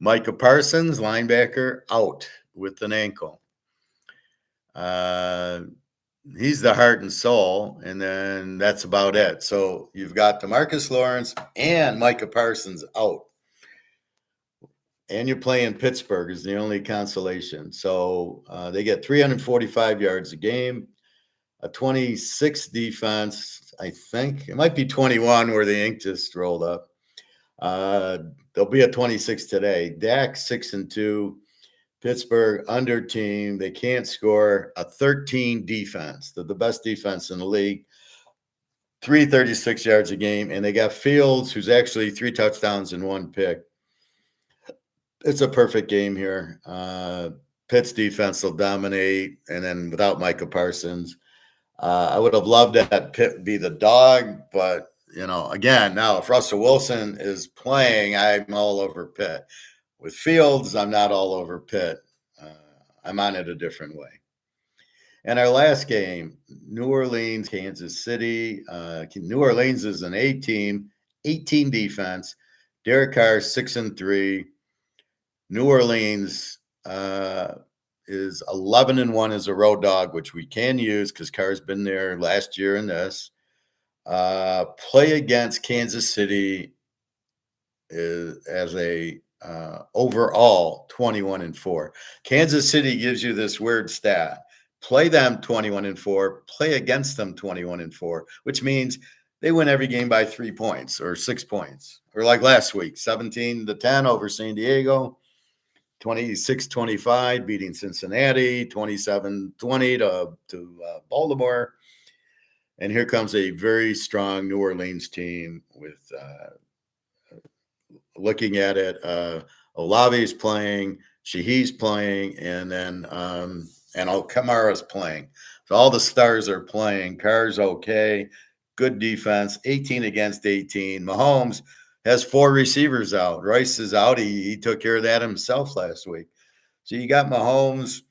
Micah Parsons, linebacker, out with an ankle. He's the heart and soul, and then that's about it. So you've got DeMarcus Lawrence and Micah Parsons out. And you're playing Pittsburgh is the only consolation. So they get 345 yards a game, a 26 defense, I think. It might be 21 where the ink just rolled up. There'll be a 26 today. Dak 6-2. Pittsburgh under team. They can't score. A 13 defense. They're the best defense in the league. 336 yards a game. And they got Fields, who's actually 3 touchdowns and 1 pick. It's a perfect game here. Pitt's defense will dominate. And then without Micah Parsons, I would have loved that Pitt be the dog. But, again, now if Russell Wilson is playing, I'm all over Pitt. With Fields, I'm not all over Pitt. I'm on it a different way. And our last game, New Orleans, Kansas City. New Orleans is an A team, 18 defense. Derek Carr 6-3. New Orleans is 11-1 as a road dog, which we can use because Carr's been there last year in this. Play against Kansas City as a overall 21-4. Kansas City gives you this weird stat. Play them 21-4, play against them 21-4, which means they win every game by 3 points or 6 points. Or like last week, 17-10 over San Diego, 26-25 beating Cincinnati, 27-20 to Baltimore. And here comes a very strong New Orleans team with looking at it, Olave's playing, Shaheed's playing, and then Kamara's playing. So all the stars are playing. Carr's okay. Good defense, 18 against 18. Mahomes has 4 receivers out. Rice is out. He took care of that himself last week. So you got Mahomes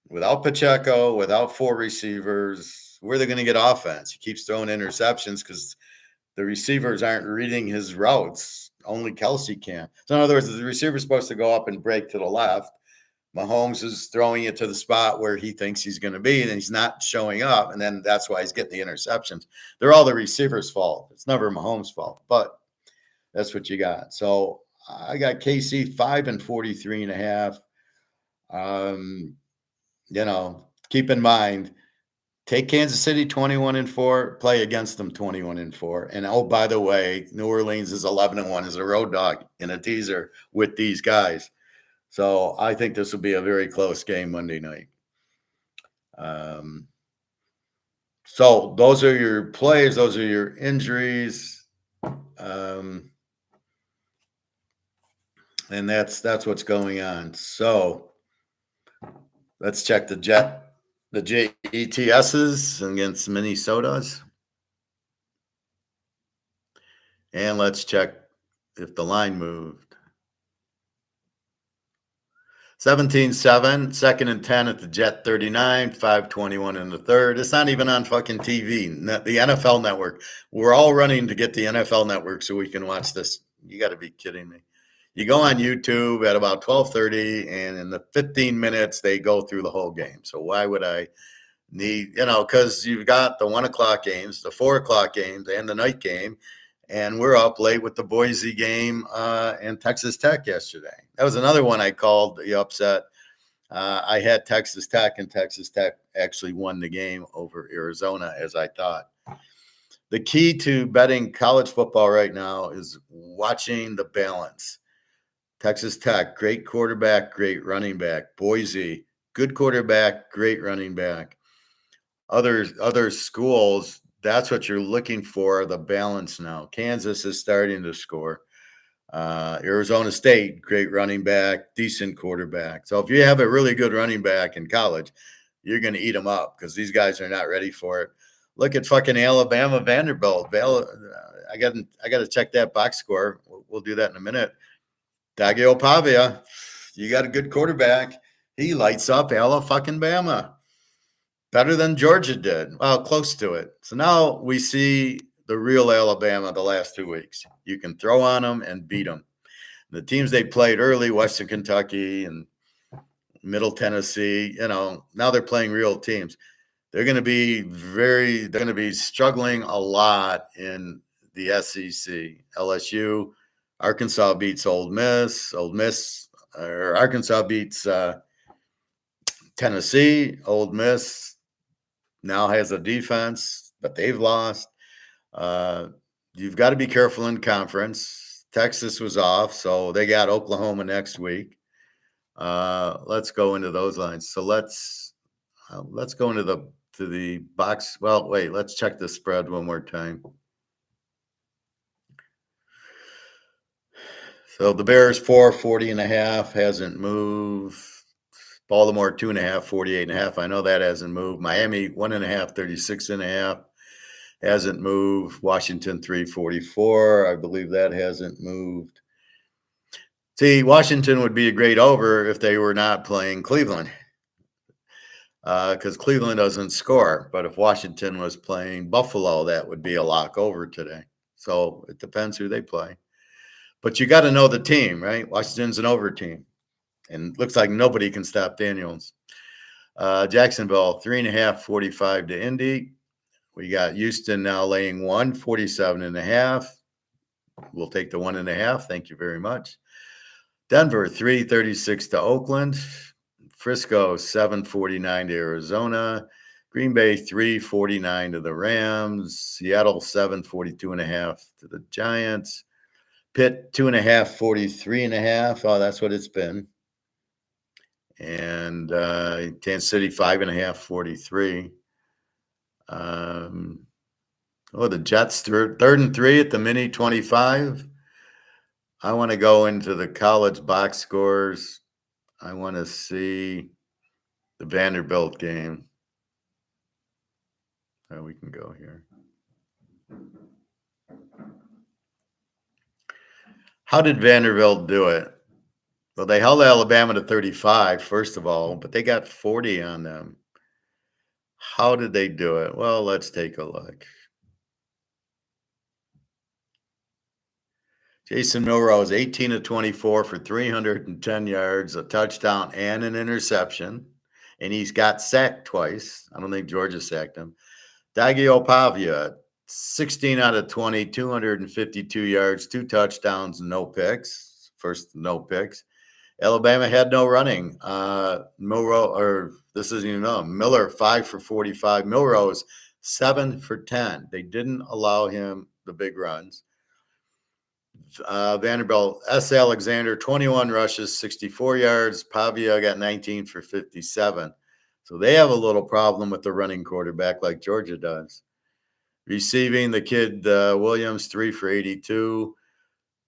without Pacheco, without 4 receivers. Where are they going to get offense? He keeps throwing interceptions because the receivers aren't reading his routes. Only Kelsey can. So in other words, the receiver's supposed to go up and break to the left. Mahomes is throwing it to the spot where he thinks he's going to be, and he's not showing up, and then that's why he's getting the interceptions. They're all the receiver's fault. It's never Mahomes' fault, but that's what you got. So I got KC 5-43.5. Keep in mind, take Kansas City 21-4, play against them 21-4. And oh, by the way, New Orleans is 11-1 as a road dog in a teaser with these guys. So I think this will be a very close game Monday night. So those are your plays. Those are your injuries. And that's what's going on. So let's check the JETSs against Minnesota's. And let's check if the line moved. 17-7, second and 10 at the Jet 39, 5:21 in the third. It's not even on fucking TV, the NFL network. We're all running to get the NFL network so we can watch this. You got to be kidding me. You go on YouTube at about 12:30, and in the 15 minutes, they go through the whole game. So why would I need, because you've got the 1 o'clock games, the 4 o'clock games, and the night game. And we're up late with the Boise game and Texas Tech yesterday. That was another one I called the upset. I had Texas Tech, and Texas Tech actually won the game over Arizona, as I thought. The key to betting college football right now is watching the balance. Texas Tech, great quarterback, great running back. Boise, good quarterback, great running back. Other schools, that's what you're looking for, the balance now. Kansas is starting to score. Arizona State, great running back, decent quarterback. So if you have a really good running back in college, you're going to eat them up because these guys are not ready for it. Look at fucking Alabama, Vanderbilt. I got to check that box score. We'll do that in a minute. Tagovailoa, you got a good quarterback. He lights up Alabama. Better than Georgia did. Well, close to it. So now we see the real Alabama the last 2 weeks. You can throw on them and beat them. The teams they played early, Western Kentucky and Middle Tennessee, now they're playing real teams. They're going to be struggling a lot in the SEC. LSU, Arkansas beats Ole Miss. Arkansas beats Tennessee. Ole Miss now has a defense, but they've lost. You've got to be careful in conference. Texas was off, so they got Oklahoma next week. Let's go into those lines. So let's go into the box. Well, wait, let's check the spread one more time. So the Bears 40.5 hasn't moved. Baltimore 2.5, 48.5. I know that hasn't moved. Miami 1.5, 36.5 hasn't moved. Washington 3.44. I believe that hasn't moved. See, Washington would be a great over if they were not playing Cleveland, because Cleveland doesn't score. But if Washington was playing Buffalo, that would be a lock over today. So it depends who they play. But you got to know the team, right? Washington's an over team. And looks like nobody can stop Daniels. Jacksonville, 3.5, 45 to Indy. We got Houston now laying 47.5. We'll take the 1.5. Thank you very much. Denver, 3.36 to Oakland. Frisco, 7.49 to Arizona. Green Bay, 3.49 to the Rams. Seattle, 7.42.5 to the Giants. Pitt, 2.5, 43.5. Oh, that's what it's been. And Kansas City 5.5, 43. The Jets third and 3 at the mini 25. I want to go into the college box scores. I want to see the Vanderbilt game. We can go here. How did Vanderbilt do it? Well, they held Alabama to 35, first of all, but they got 40 on them. How did they do it? Well, let's take a look. Jason Milrose, 18 of 24 for 310 yards, a touchdown, and an interception. And he's got sacked twice. I don't think Georgia sacked him. Tagovailoa, 16 out of 20, 252 yards, 2 touchdowns, no picks. First, no picks. Alabama had no running. Miller, 5 for 45. Milrose, 7 for 10. They didn't allow him the big runs. Vanderbilt, S. Alexander, 21 rushes, 64 yards. Pavia got 19 for 57. So they have a little problem with the running quarterback like Georgia does. Receiving, the kid Williams, 3 for 82.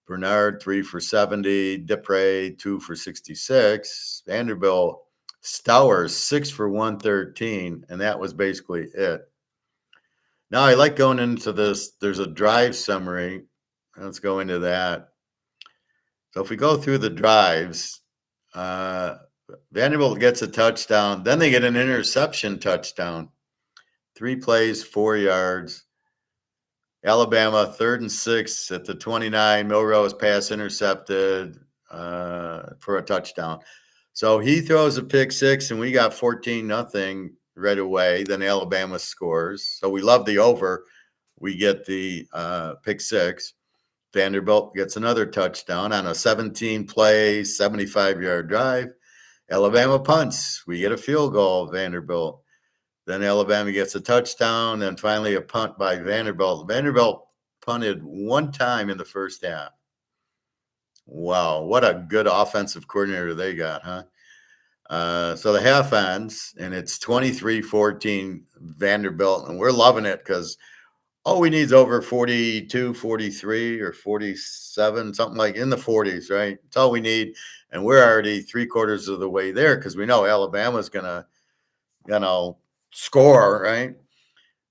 Bernard, 3 for 70. Dupre, 2 for 66. Vanderbilt, Stowers, 6 for 113. And that was basically it. Now, I like going into this. There's a drive summary. Let's go into that. So if we go through the drives, Vanderbilt gets a touchdown. Then they get an interception touchdown. 3 plays, 4 yards. Alabama, 3rd and 6 at the 29. Milrose pass intercepted for a touchdown. So he throws a pick 6, and we got 14-0 right away. Then Alabama scores. So we love the over. We get the pick 6. Vanderbilt gets another touchdown on a 17-play, 75-yard drive. Alabama punts. We get a field goal, Vanderbilt. Then Alabama gets a touchdown, and finally a punt by Vanderbilt. Vanderbilt punted 1 time in the first half. Wow, what a good offensive coordinator they got, huh? So the half ends, and it's 23-14 Vanderbilt, and we're loving it because all we need is over 42, 43, or 47, something like in the 40s, right? It's all we need, and we're already 3/4 of the way there because we know Alabama's going to, score, right?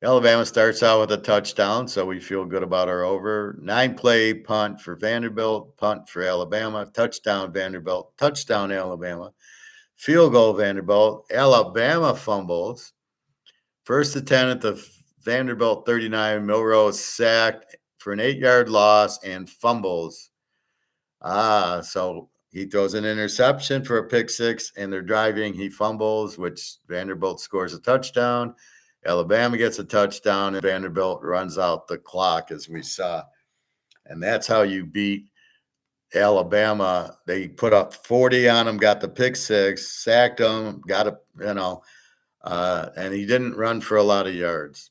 Alabama starts out with a touchdown, so we feel good about our over. 9-play punt for Vanderbilt, punt for Alabama, touchdown Vanderbilt, touchdown Alabama, field goal Vanderbilt. Alabama fumbles. 1st and 10 at the Vanderbilt 39. Milrose sacked for an 8-yard loss and fumbles. So he throws an interception for a pick 6, and they're driving. He fumbles, which Vanderbilt scores a touchdown. Alabama gets a touchdown, and Vanderbilt runs out the clock, as we saw. And that's how you beat Alabama. They put up 40 on him, got the pick 6, sacked him, got a, and he didn't run for a lot of yards.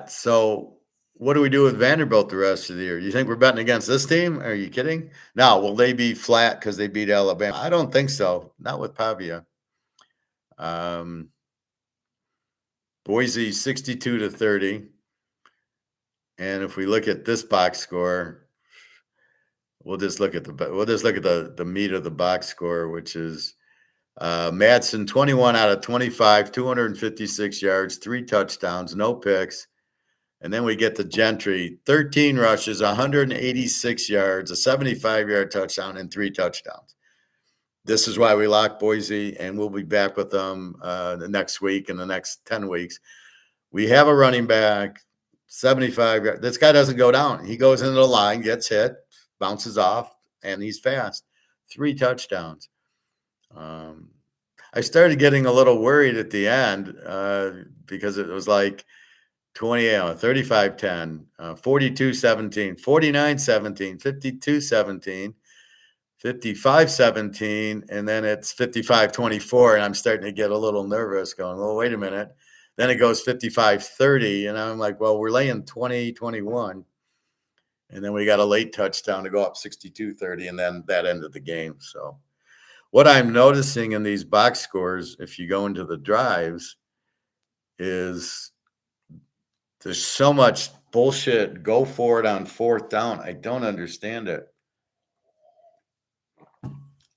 So what do we do with Vanderbilt the rest of the year? You think we're betting against this team? Are you kidding? Now, will they be flat because they beat Alabama? I don't think so. Not with Pavia. Boise 62-30. And if we look at this box score, we'll just look at the meat of the box score, which is Madsen 21 out of 25, 256 yards, 3 touchdowns, no picks. And then we get to Gentry, 13 rushes, 186 yards, a 75-yard touchdown, and 3 touchdowns. This is why we lock Boise, and we'll be back with them the next week and the next 10 weeks. We have a running back, 75 yards. This guy doesn't go down. He goes into the line, gets hit, bounces off, and he's fast. 3 touchdowns. I started getting a little worried at the end because it was like 35-10, 42-17, 49-17, 52-17, 55-17, and then it's 55-24, and I'm starting to get a little nervous going, well, wait a minute. Then it goes 55-30, and I'm like, well, we're laying 20-21, and then we got a late touchdown to go up 62-30, and then that ended the game. So what I'm noticing in these box scores, if you go into the drives, is there's so much bullshit. Go for it on 4th down. I don't understand it.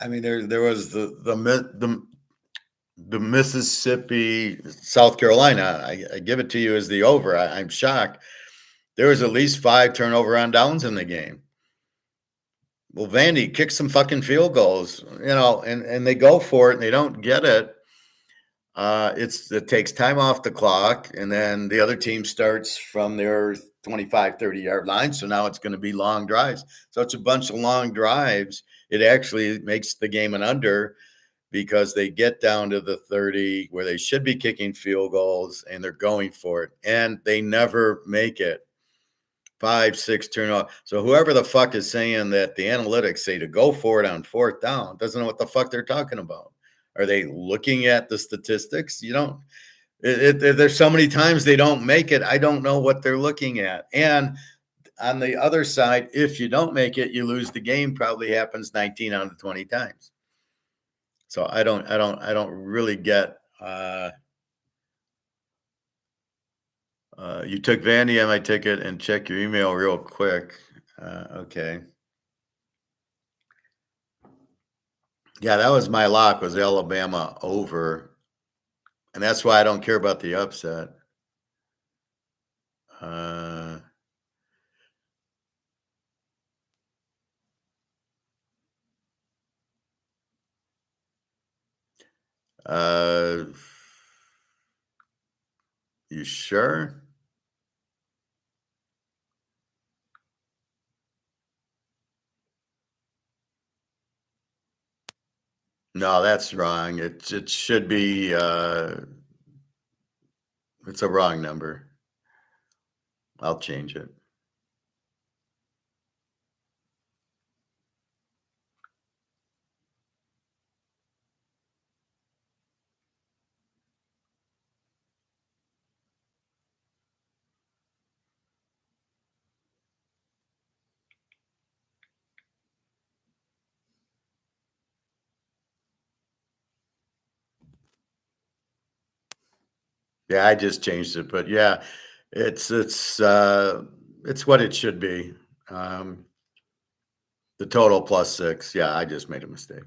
I mean, there was the Mississippi, South Carolina. I give it to you as the over. I'm shocked. There was at least 5 turnover on downs in the game. Well, Vandy kicks some fucking field goals, and they go for it and they don't get it. It takes time off the clock, and then the other team starts from their 25, 30-yard line. So now it's going to be long drives. So it's a bunch of long drives. It actually makes the game an under because they get down to the 30 where they should be kicking field goals, and they're going for it, and they never make it. 5, 6 turnover. So whoever the fuck is saying that the analytics say to go for it on 4th down doesn't know what the fuck they're talking about. Are they looking at the statistics? There's so many times they don't make it. I don't know what they're looking at. And on the other side, if you don't make it, you lose the game. Probably happens 19 out of 20 times. So I don't really get. You took Vandy on my ticket and check your email real quick. Okay. Yeah, that was my lock. Was Alabama over, and that's why I don't care about the upset. Uh, uh, you sure? No, that's wrong. It should be. It's a wrong number. I'll change it. Yeah, I just changed it, but yeah, it's it's it's what it should be. Um, the total plus 6. Yeah, I just made a mistake.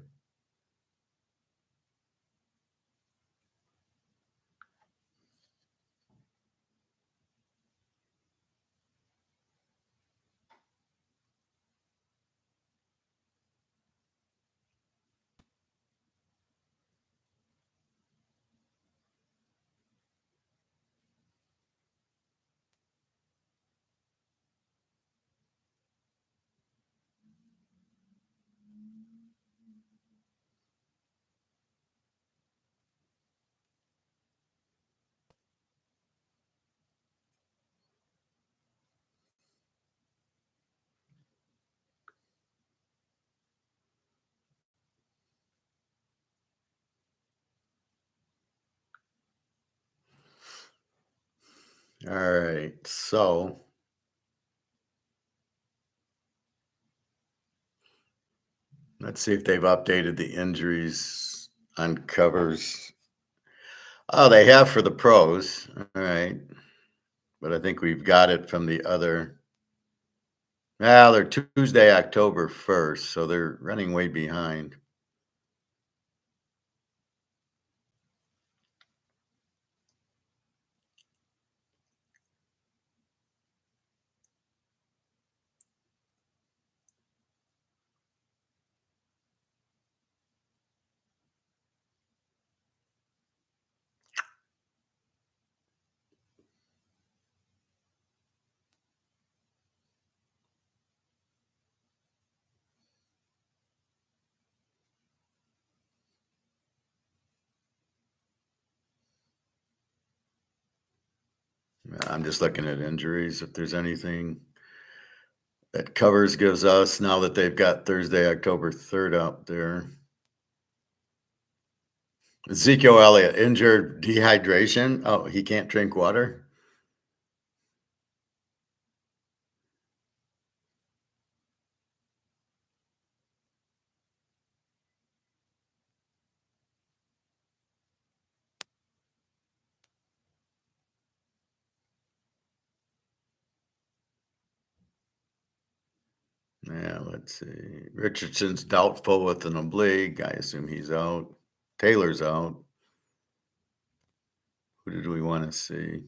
All right. So let's see if they've updated the injuries on covers. Oh, they have for the pros. All right. But I think we've got it from the other. Now they're Tuesday, October 1st. So they're running way behind. I'm just looking at injuries. If there's anything that covers gives us now that they've got Thursday, October 3rd out there. Ezekiel Elliott, injured dehydration. Oh, he can't drink water. Yeah, let's see. Richardson's doubtful with an oblique. I assume he's out. Taylor's out. Who did we want to see?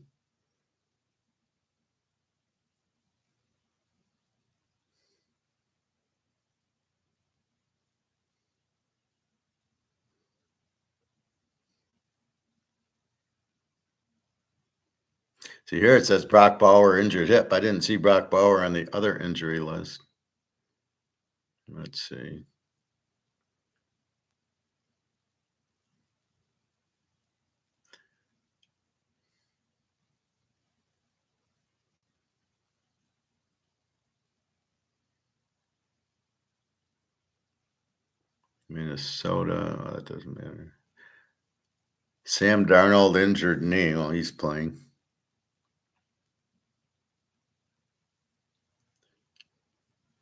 See, here it says Brock Bauer injured hip. I didn't see Brock Bauer on the other injury list. Let's see. Minnesota. Oh, that doesn't matter. Sam Darnold injured knee. Well, he's playing.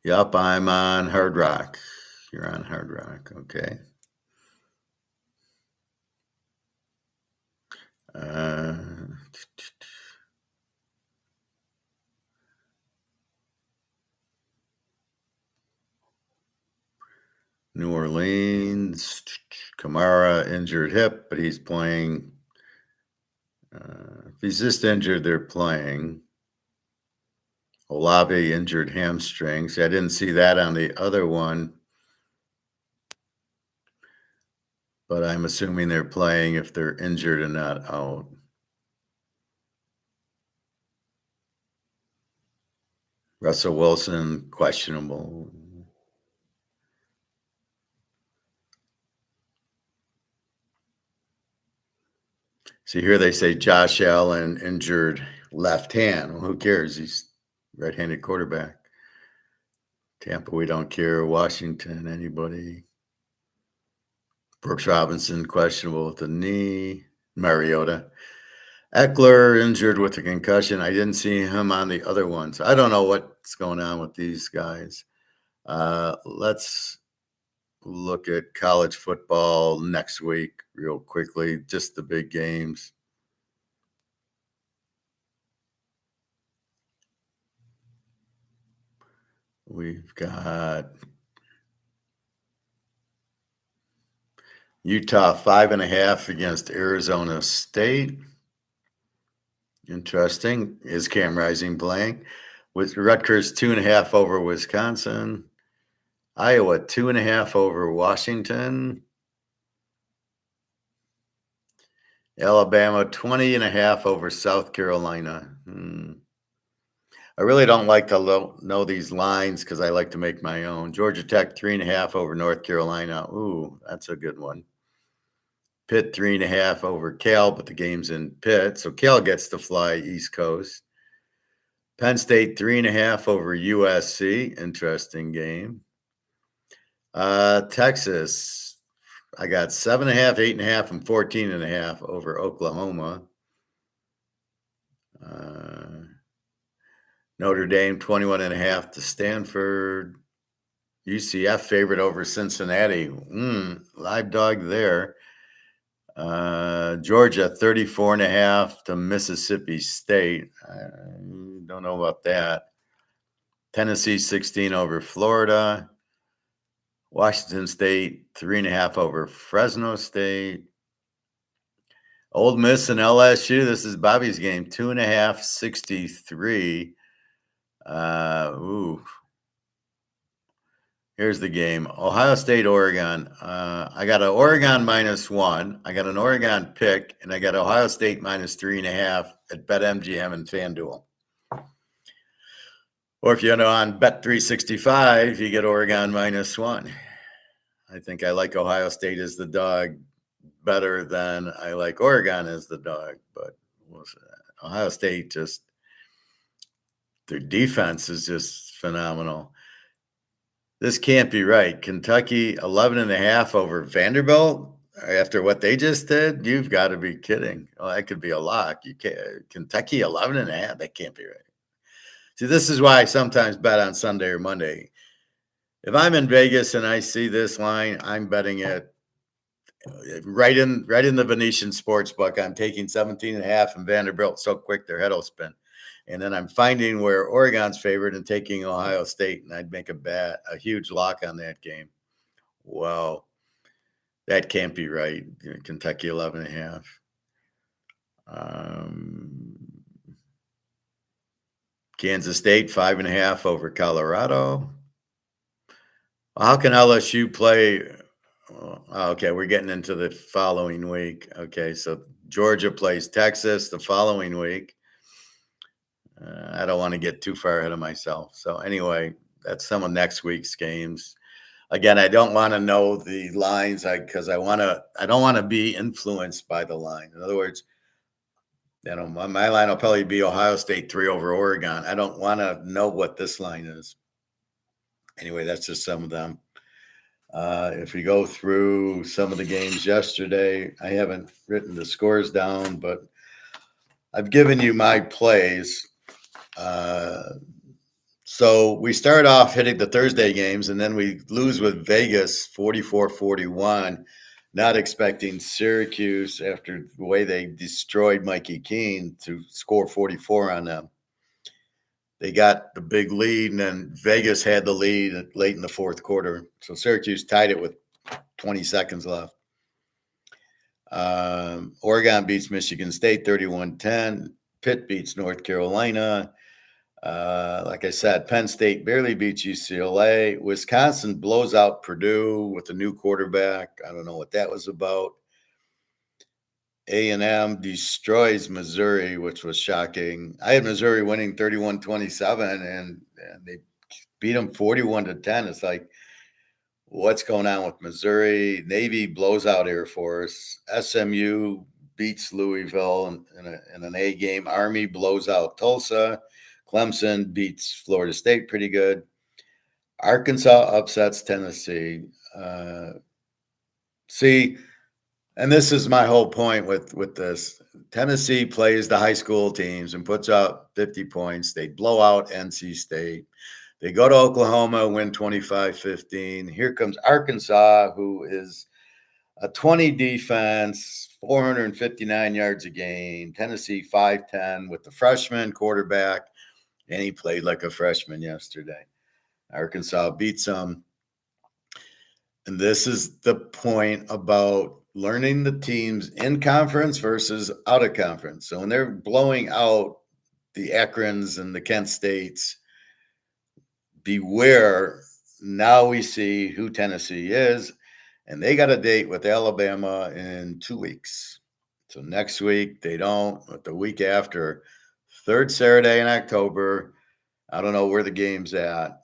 Yup, I'm on Hard Rock. You're on Hard Rock. Okay. Uh, New Orleans. Kamara injured hip, but he's playing. If he's just injured, they're playing. Olave injured hamstrings. I didn't see that on the other one, but I'm assuming they're playing if they're injured and not out. Russell Wilson, questionable. See, here they say Josh Allen injured left hand. Well, who cares? He's right-handed quarterback. Tampa, we don't care. Washington, anybody? Brooks Robinson, questionable with the knee. Mariota. Eckler, injured with a concussion. I didn't see him on the other ones. I don't know what's going on with these guys. Let's look at college football next week real quickly, just the big games. We've got Utah 5.5 against Arizona State. Interesting. Is Cam Rising playing? With Rutgers 2.5 over Wisconsin. Iowa 2.5 over Washington. Alabama 20.5 over South Carolina. I really don't like to know these lines because I like to make my own. Georgia Tech 3.5 over North Carolina. Ooh, that's a good one. Pitt 3.5 over Cal, but the game's in Pitt, so Cal gets to fly East Coast. Penn State 3.5 over USC. Interesting game. Texas, I got 7.5, 8.5, and 14.5 over Oklahoma. Notre Dame 21.5 to Stanford. UCF favorite over Cincinnati. Live dog there. Georgia 34.5 to Mississippi State. I don't know about that. Tennessee 16 over Florida. Washington State 3.5 over Fresno State. Ole Miss and LSU. This is Bobby's game. 2.5, 63. Here's the game. Ohio State, Oregon. I got an Oregon -1. I got an Oregon pick, and I got Ohio State -3.5 at BetMGM and FanDuel. Or if you're on Bet365, you get Oregon -1. I think I like Ohio State as the dog better than I like Oregon as the dog. But Ohio State their defense is just phenomenal. This can't be right. Kentucky 11.5 over Vanderbilt after what they just did. You've got to be kidding. Oh, that could be a lock. You can't. Kentucky 11.5. That can't be right. See, this is why I sometimes bet on Sunday or Monday. If I'm in Vegas and I see this line, I'm betting it right in the Venetian sports book. I'm taking 17.5 and Vanderbilt so quick their head will spin. And then I'm finding where Oregon's favored and taking Ohio State, and I'd make a huge lock on that game. Wow. That can't be right. Kentucky 11.5. Kansas State 5.5 over Colorado. How can LSU play? Okay, we're getting into the following week. Okay, so Georgia plays Texas the following week. I don't want to get too far ahead of myself. So anyway, that's some of next week's games. Again, I don't want to know the lines because I don't want to be influenced by the line. In other words, my line will probably be Ohio State 3 over Oregon. I don't want to know what this line is. Anyway, that's just some of them. If we go through some of the games yesterday, I haven't written the scores down, but I've given you my plays. So we start off hitting the Thursday games, and then we lose with Vegas 44-41, not expecting Syracuse, after the way they destroyed Mikey Keene, to score 44 on them. They got the big lead, and then Vegas had the lead late in the fourth quarter. So Syracuse tied it with 20 seconds left. Oregon beats Michigan State 31-10. Pitt beats North Carolina. Like I said, Penn State barely beats UCLA. Wisconsin blows out Purdue with a new quarterback. I don't know what that was about. A&M destroys Missouri, which was shocking. I had Missouri winning 31-27, and they beat them 41-10. It's like, what's going on with Missouri? Navy blows out Air Force. SMU beats Louisville in an A game. Army blows out Tulsa. Clemson beats Florida State pretty good. Arkansas upsets Tennessee. See, and this is my whole point with this. Tennessee plays the high school teams and puts out 50 points. They blow out NC State. They go to Oklahoma, win 25-15. Here comes Arkansas, who is a 20 defense, 459 yards a game. Tennessee 5'10 with the freshman quarterback, and he played like a freshman yesterday. Arkansas beats them. And this is the point about learning the teams in conference versus out of conference. So when they're blowing out the Akrons and the Kent States, beware. Now we see who Tennessee is, and they got a date with Alabama in 2 weeks. So next week they don't, but the week after, third Saturday in October. I don't know where the game's at.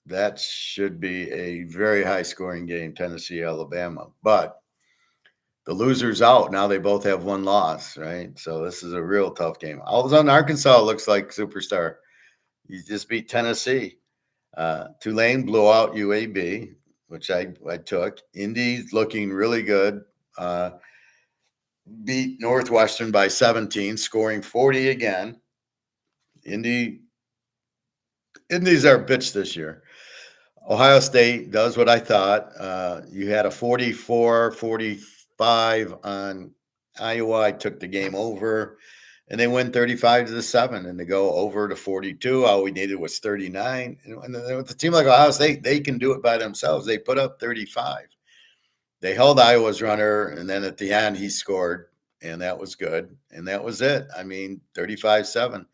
That should be a very high scoring game, Tennessee, Alabama. But the loser's out. Now they both have one loss, right? So this is a real tough game. All of a sudden, Arkansas looks like superstar. You just beat Tennessee. Tulane blew out UAB, which I took. Indy's looking really good. Beat Northwestern by 17, scoring 40 again. Indy's our bitch this year. Ohio State does what I thought. You had a 44-45 on Iowa. I took the game over, and they win 35-7, and they go over to 42. All we needed was 39. And with a team like Ohio State, they can do it by themselves. They put up 35. They held Iowa's runner, and then at the end, he scored, and that was good. And that was it. I mean, 35-7.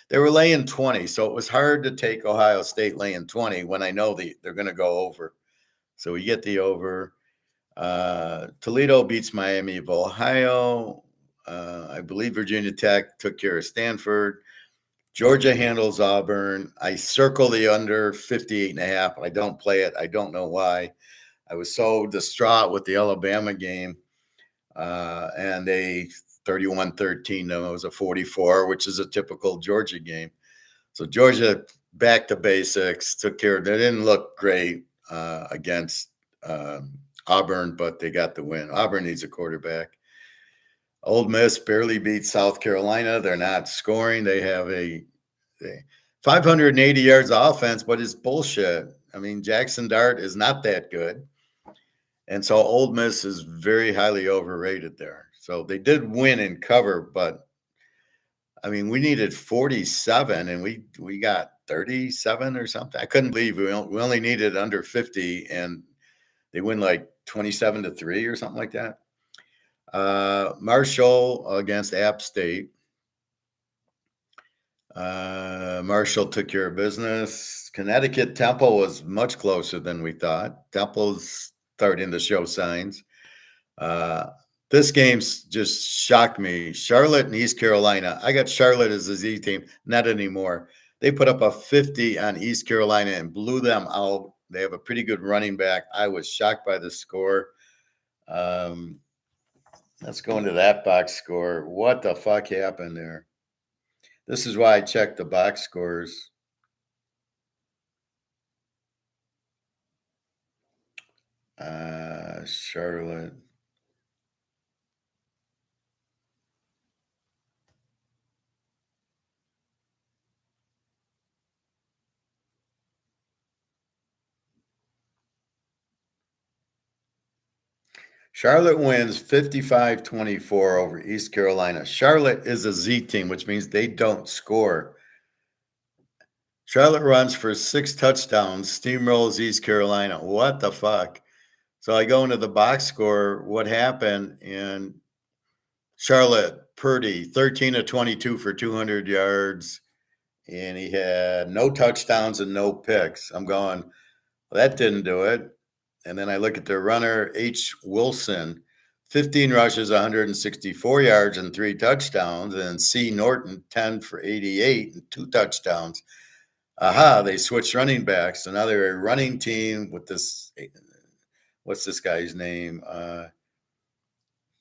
They were laying 20, so it was hard to take Ohio State laying 20 when I know they're going to go over. So we get the over. Toledo beats Miami of Ohio. I believe Virginia Tech took care of Stanford. Georgia handles Auburn. I circle the under 58.5. I don't play it. I don't know why. I was so distraught with the Alabama game. And they 31-13. No, it was a 44, which is a typical Georgia game. So Georgia back to basics, took care of. They didn't look great against Auburn, but they got the win. Auburn needs a quarterback. Ole Miss barely beat South Carolina. They're not scoring. They have a 580 yards of offense, but it's bullshit. I mean, Jackson Dart is not that good. And so Ole Miss is very highly overrated there. So they did win and cover, but I mean, we needed 47 and we got 37 or something. I couldn't believe we only needed under 50 and they win like 27-3 or something like that. Marshall against App State. Marshall took care of business. Connecticut Temple was much closer than we thought. Temple's starting to show signs. This game's just shocked me. Charlotte and East Carolina. I got Charlotte as a Z team. Not anymore. They put up a 50 on East Carolina and blew them out. They have a pretty good running back. I was shocked by the score. Let's go into that box score. What the fuck happened there? This is why I checked the box scores. Charlotte. Charlotte wins 55-24 over East Carolina. Charlotte is a Z team, which means they don't score. Charlotte runs for 6 touchdowns, steamrolls East Carolina. What the fuck? So I go into the box score, what happened? And Charlotte Purdy, 13 of 22 for 200 yards, and he had no touchdowns and no picks. I'm going, well, that didn't do it. And then I look at their runner, H. Wilson, 15 rushes, 164 yards, and 3 touchdowns. And C. Norton, 10 for 88 and 2 touchdowns. Aha, they switched running backs. So now they're a running team with this. What's this guy's name?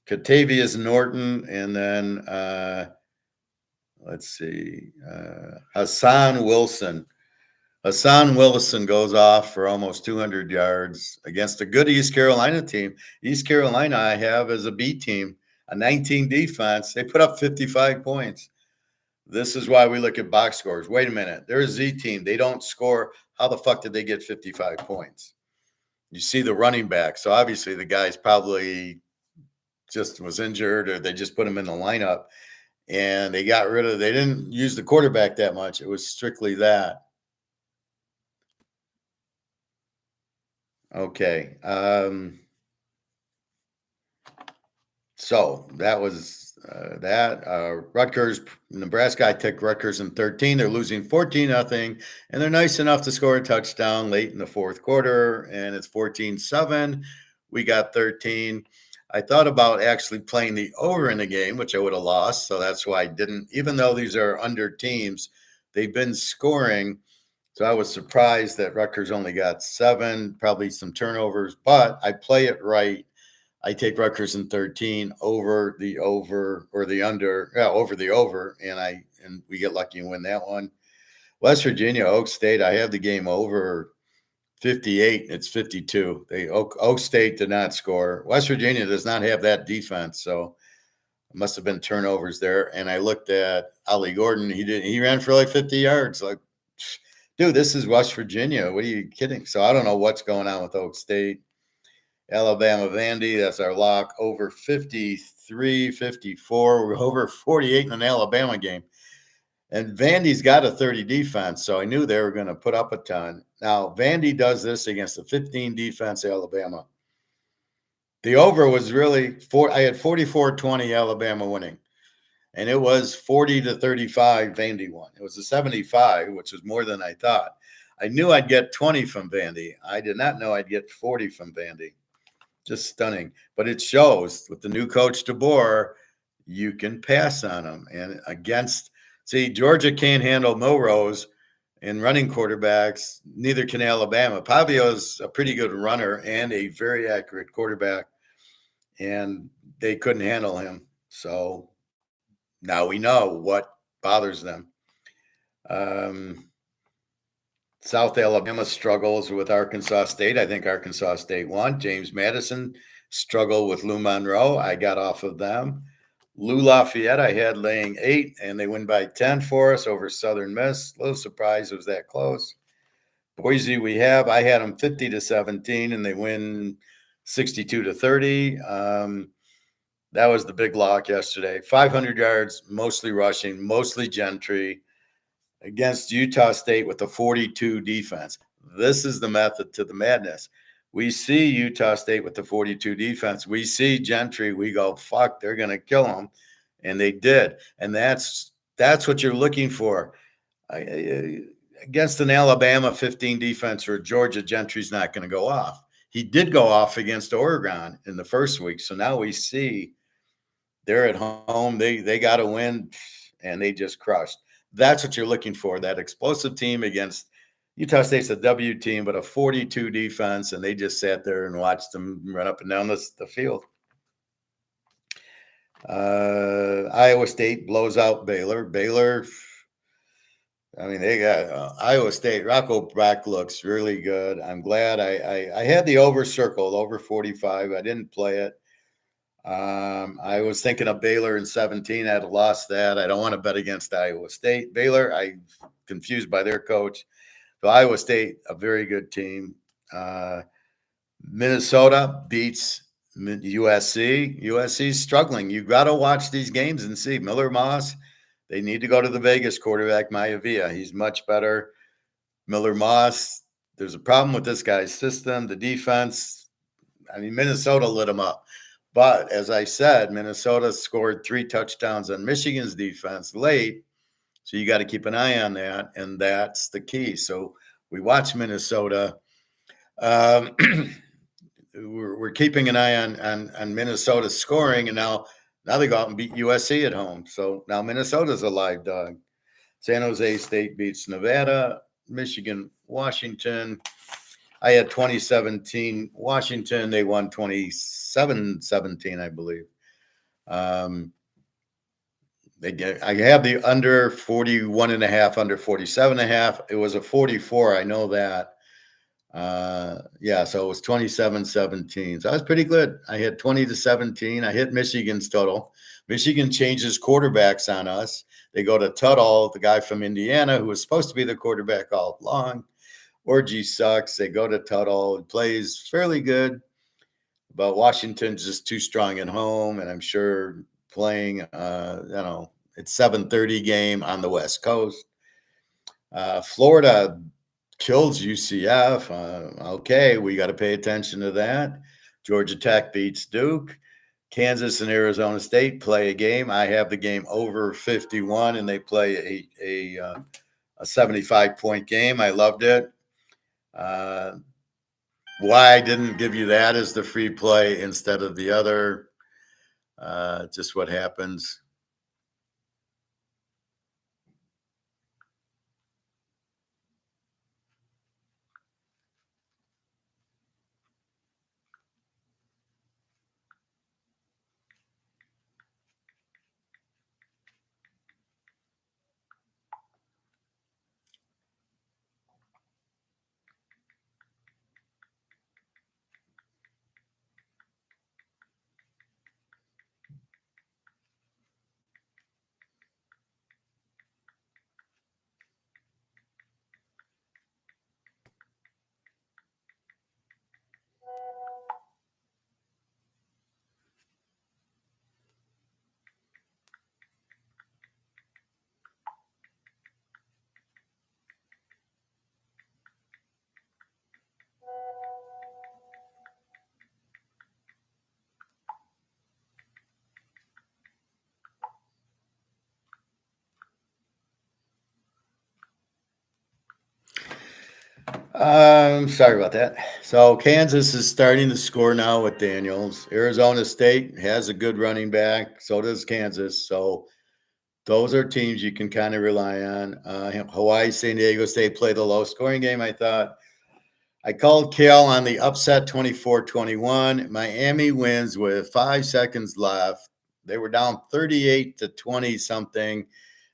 Catavius Norton, and then let's see, Hassan Wilson. Hassan Wilson goes off for almost 200 yards against a good East Carolina team. East Carolina I have as a B team, a 19 defense. They put up 55 points. This is why we look at box scores. Wait a minute. They're a Z team. They don't score. How the fuck did they get 55 points? You see the running back. So obviously the guy's probably just was injured or they just put him in the lineup and they didn't use the quarterback that much. It was strictly that. Okay. So that was that. Rutgers, Nebraska, I took Rutgers in 13. They're losing 14-0, and they're nice enough to score a touchdown late in the fourth quarter, and it's 14-7. We got 13. I thought about actually playing the over in the game, which I would have lost, so that's why I didn't. Even though these are under teams, they've been scoring. So I was surprised that Rutgers only got 7, probably some turnovers, but I play it right. I take Rutgers in 13 over the over or the under, over the over, and we get lucky and win that one. West Virginia, Oak State, I have the game over 58. It's 52. Oak State did not score. West Virginia does not have that defense, so it must have been turnovers there. And I looked at Ollie Gordon. He ran for like 50 yards. Like, dude, this is West Virginia. What are you kidding? So I don't know what's going on with Oak State. Alabama Vandy, that's our lock, over 53, 54. We're over 48 in an Alabama game. And Vandy's got a 30 defense, so I knew they were going to put up a ton. Now, Vandy does this against a 15 defense Alabama. The over was really I had 44-20 Alabama winning. And it was 40-35 Vandy won. It was a 75, which was more than I thought. I knew I'd get 20 from Vandy. I did not know I'd get 40 from Vandy. Just stunning. But it shows with the new coach DeBoer, you can pass on them. And Georgia can't handle Milrose and running quarterbacks. Neither can Alabama. Pavio's a pretty good runner and a very accurate quarterback. And they couldn't handle him. So now we know what bothers them. South Alabama struggles with Arkansas State. I think Arkansas State won. James Madison struggled with Lou Monroe. I got off of them. Lou Lafayette, I had laying 8, and they win by 10 for us over Southern Miss. A little surprised it was that close. Boise, I had them 50-17, and they win 62-30. That was the big lock yesterday. 500 yards, mostly rushing, mostly Gentry, against Utah State with the 42 defense. This is the method to the madness. We see Utah State with the 42 defense. We see Gentry. We go, fuck, they're going to kill them. And they did. And that's what you're looking for. Against an Alabama 15 defense or Georgia, Gentry's not going to go off. He did go off against Oregon in the first week. So now we see they're at home. They got to win, and they just crushed. That's what you're looking for, that explosive team against Utah State's a W team, but a 42 defense, and they just sat there and watched them run up and down the field. Iowa State blows out Baylor. I mean, they got Iowa State. Rocco Brack looks really good. I'm glad I had the over circled, over 45. I didn't play it. I was thinking of Baylor in 17. I'd lost that. I don't want to bet against Iowa State. Baylor, I'm confused by their coach. So Iowa State, a very good team. Minnesota beats USC's struggling. You got to watch these games and see Miller Moss. They need to go to the Vegas quarterback, Maivia. He's much better. Miller Moss, there's a problem with this guy's system. The defense, I mean, Minnesota lit him up. But as I said, Minnesota scored 3 touchdowns on Michigan's defense late. So you got to keep an eye on that. And that's the key. So we watch Minnesota. We're keeping an eye on Minnesota scoring. And now they go out and beat USC at home. So now Minnesota's a live dog. San Jose State beats Nevada. Michigan, Washington. I had 2017 Washington. They won 27-17, I believe. I have the under 41.5, under 47.5. It was a 44. I know that. So it was 27-17. So I was pretty good. I had 20-17. I hit Michigan's total. Michigan changes quarterbacks on us. They go to Tuttle, the guy from Indiana, who was supposed to be the quarterback all along. Orgy sucks. They go to Tuttle. He plays fairly good, but Washington's just too strong at home. And I'm sure playing, it's 7:30 game on the West Coast. Florida kills UCF. Okay, we got to pay attention to that. Georgia Tech beats Duke. Kansas and Arizona State play a game. I have the game over 51, and they play a 75-point game. I loved it. Why I didn't give you that as the free play instead of the other, just what happens. Sorry about that. So Kansas is starting to score now with Daniels. Arizona State has a good running back. So does Kansas. So those are teams you can kind of rely on. Hawaii, San Diego State played a low-scoring game, I thought. I called Cal on the upset 24-21. Miami wins with 5 seconds left. They were down 38-20 something.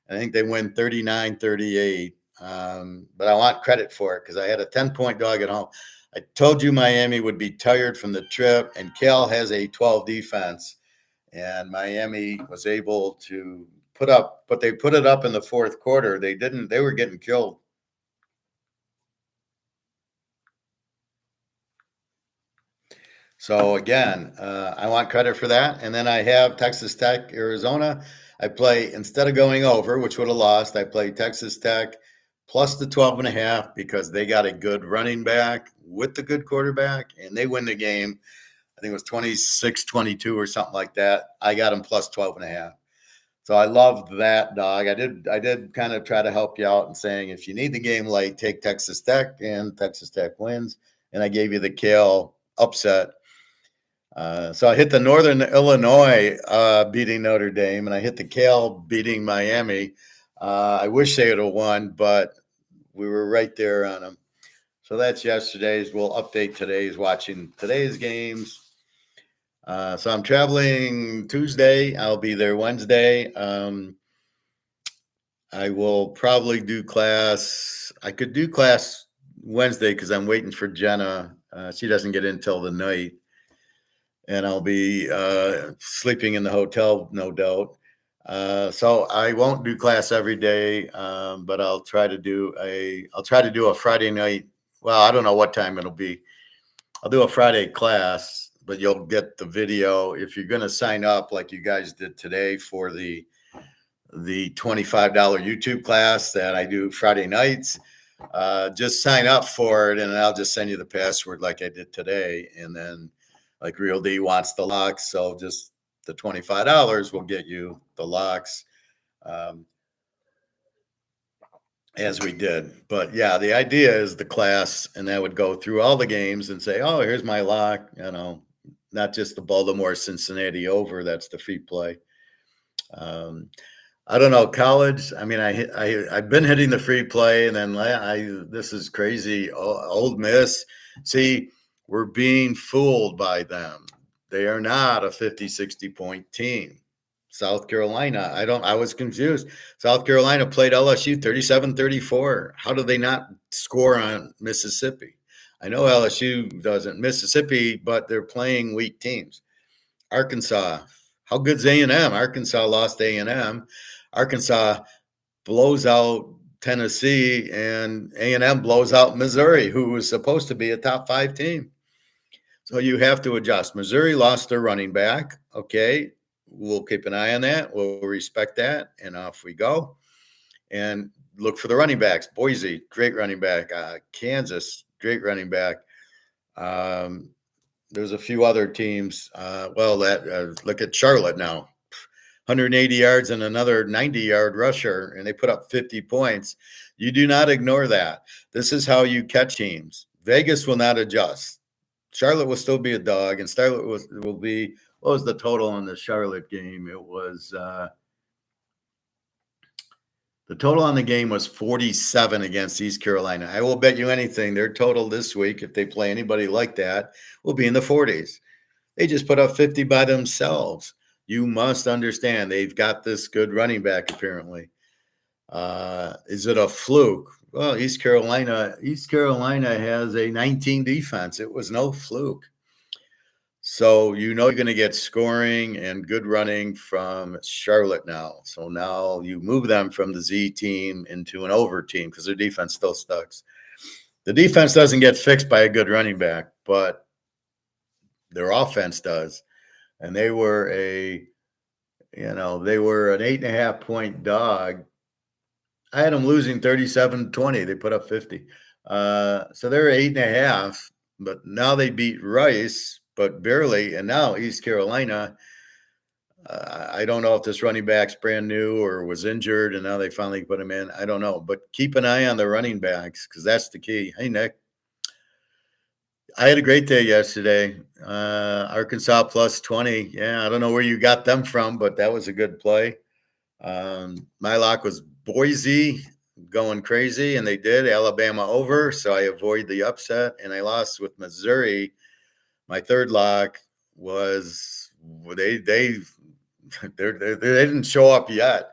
I think they win 39-38. But I want credit for it because I had a 10-point dog at home. I told you Miami would be tired from the trip, and Cal has a 12 defense. And Miami was able to put up, but they put it up in the fourth quarter. They didn't, they were getting killed. So again, I want credit for that. And then I have Texas Tech, Arizona. I play, instead of going over, which would have lost, I play Texas Tech plus the 12.5 because they got a good running back with the good quarterback, and they win the game. I think it was 26-22 or something like that. I got them plus 12.5. So I loved that dog. I did kind of try to help you out in saying if you need the game late, take Texas Tech, and Texas Tech wins. And I gave you the Cal upset. So I hit the Northern Illinois beating Notre Dame, and I hit the Cal beating Miami. I wish they would have won, but we were right there on them. So that's yesterday's. We'll update today's, watching today's games. So I'm traveling Tuesday. I'll be there Wednesday. I will probably do class. I could do class Wednesday because I'm waiting for Jenna. She doesn't get in till the night. And I'll be sleeping in the hotel, no doubt. So I won't do class every day, but I'll try to do a Friday night. Well, I don't know what time it'll be. I'll do a Friday class, but you'll get the video if you're going to sign up like you guys did today for the $25 YouTube class that I do Friday nights. Just sign up for it, and I'll just send you the password like I did today. And then, like Real D wants the locks, so just the $25 will get you the locks, as we did. But yeah, the idea is the class, and that would go through all the games and say, "Oh, here's my lock." Not just the Baltimore Cincinnati over. That's the free play. I don't know, college. I mean, I've been hitting the free play, and then this is crazy. Old Miss. See, we're being fooled by them. They are not a 50, 60 point team. South Carolina. I was confused. South Carolina played LSU 37-34. How do they not score on Mississippi? I know LSU doesn't. Mississippi, but they're playing weak teams. Arkansas. How good's A&M? Arkansas lost A&M. Arkansas blows out Tennessee, and A&M blows out Missouri, who was supposed to be a top 5 team. So you have to adjust. Missouri lost their running back. Okay, we'll keep an eye on that. We'll respect that, and off we go. And look for the running backs. Boise, great running back. Kansas, great running back. There's a few other teams. Look at Charlotte now. 180 yards and another 90-yard rusher, and they put up 50 points. You do not ignore that. This is how you catch teams. Vegas will not adjust. Charlotte will still be a dog, and Charlotte will be. What was the total on the Charlotte game? It was the total on the game was 47 against East Carolina. I will bet you anything their total this week, if they play anybody like that, will be in the 40s. They just put up 50 by themselves. You must understand they've got this good running back, apparently. Is it a fluke? Well, East Carolina has a 19 defense. It was no fluke. So you're going to get scoring and good running from Charlotte now. So now you move them from the Z team into an over team because their defense still sucks. The defense doesn't get fixed by a good running back, but their offense does. And they were an 8.5 point dog. I had them losing 37-20. They put up 50. So they're 8.5, but now they beat Rice, but barely. And now East Carolina, I don't know if this running back's brand new or was injured, and now they finally put him in. I don't know, but keep an eye on the running backs because that's the key. Hey, Nick. I had a great day yesterday. Arkansas plus 20. Yeah, I don't know where you got them from, but that was a good play. My lock was Boise going crazy, and they did. Alabama over, so I avoid the upset, and I lost with Missouri. My third lock was they didn't show up yet.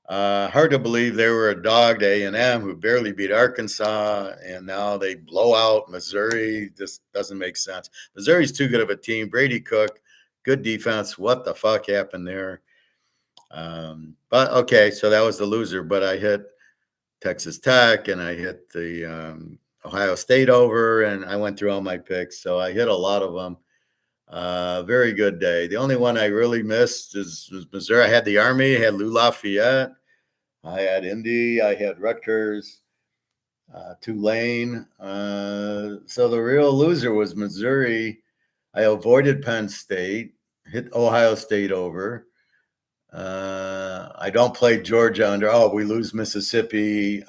Hard to believe they were a dog to A&M who barely beat Arkansas, and now they blow out Missouri. This doesn't make sense. Missouri's too good of a team. Brady Cook, good defense. What the fuck happened there? But okay, so that was the loser. But I hit Texas Tech, and I hit the Ohio State over, and I went through all my picks. So I hit a lot of them. Very good day. The only one I really missed was Missouri. I had the Army, I had Lou Lafayette, I had Indy, I had Rutgers, Tulane. So the real loser was Missouri. I avoided Penn State, hit Ohio State over. I don't play Georgia under. Oh, we lose Mississippi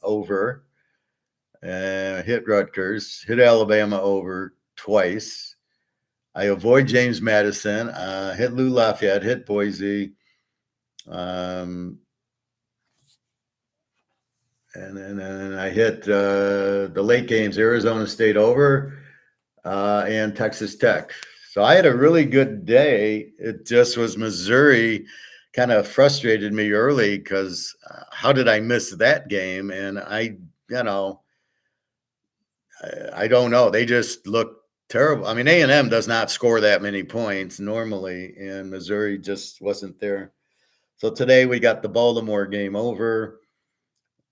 over. Hit Rutgers, hit Alabama over twice. I avoid James Madison, hit Lou Lafayette, hit Boise, and then I hit the late games, Arizona State over, and Texas Tech. So I had a really good day. It just was Missouri kind of frustrated me early because how did I miss that game? And I don't know. They just looked terrible. I mean, A&M does not score that many points normally, and Missouri just wasn't there. So today we got the Baltimore game over.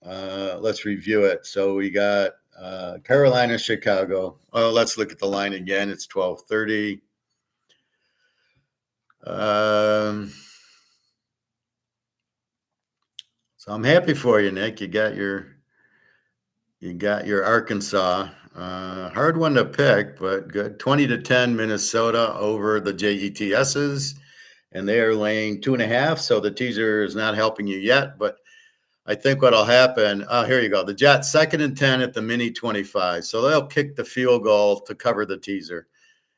Let's review it. So we got Carolina, Chicago. Well, let's look at the line again. It's 12:30. Um, so I'm happy for you, Nick. You got your Arkansas. Hard one to pick, but good. 20-10 Minnesota over the JETSs, and they are laying 2.5. So the teaser is not helping you yet, but I think what'll happen. Oh, here you go. The Jets 2nd and 10 at the mini 25. So they'll kick the field goal to cover the teaser.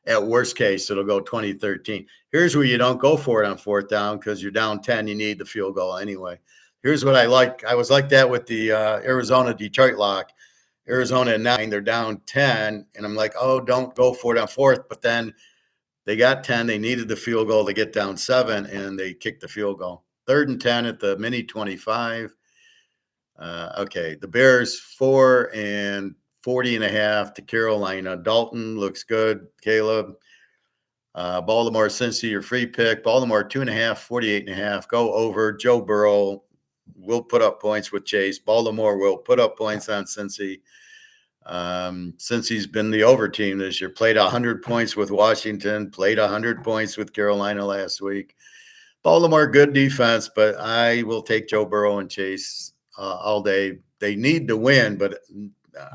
At worst case, it'll go 20-13. Here's where you don't go for it on 4th down because you're down 10. You need the field goal anyway. Here's what I like. I was like that with the Arizona Detroit lock. Arizona at 9, they're down 10, and I'm like, oh, don't go for it on 4th. But then they got 10. They needed the field goal to get down 7, and they kicked the field goal. 3rd and 10 at the mini 25. Okay, the Bears 4 and 40.5 to Carolina. Dalton looks good. Caleb. Baltimore, Cincy, your free pick. Baltimore 2.5, 48.5. Go over. Joe Burrow will put up points with Chase. Baltimore will put up points on Cincy. Cincy's been the over team this year. Played 100 points with Washington. Played 100 points with Carolina last week. Baltimore, good defense, but I will take Joe Burrow and Chase all day. They need to win, but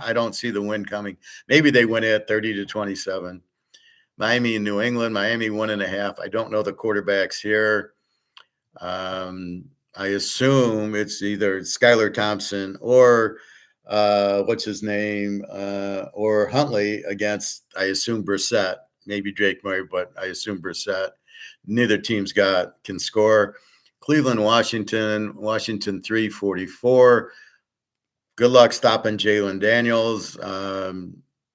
I don't see the win coming. Maybe they win it 30-27. Miami and New England. Miami 1.5. I don't know the quarterbacks here. I assume it's either Skylar Thompson or what's his name, or Huntley against, I assume, Brissett. Maybe Drake Murray, but I assume Brissett. Neither team's can score. Cleveland, Washington 3-44. Good luck stopping Jalen Daniels.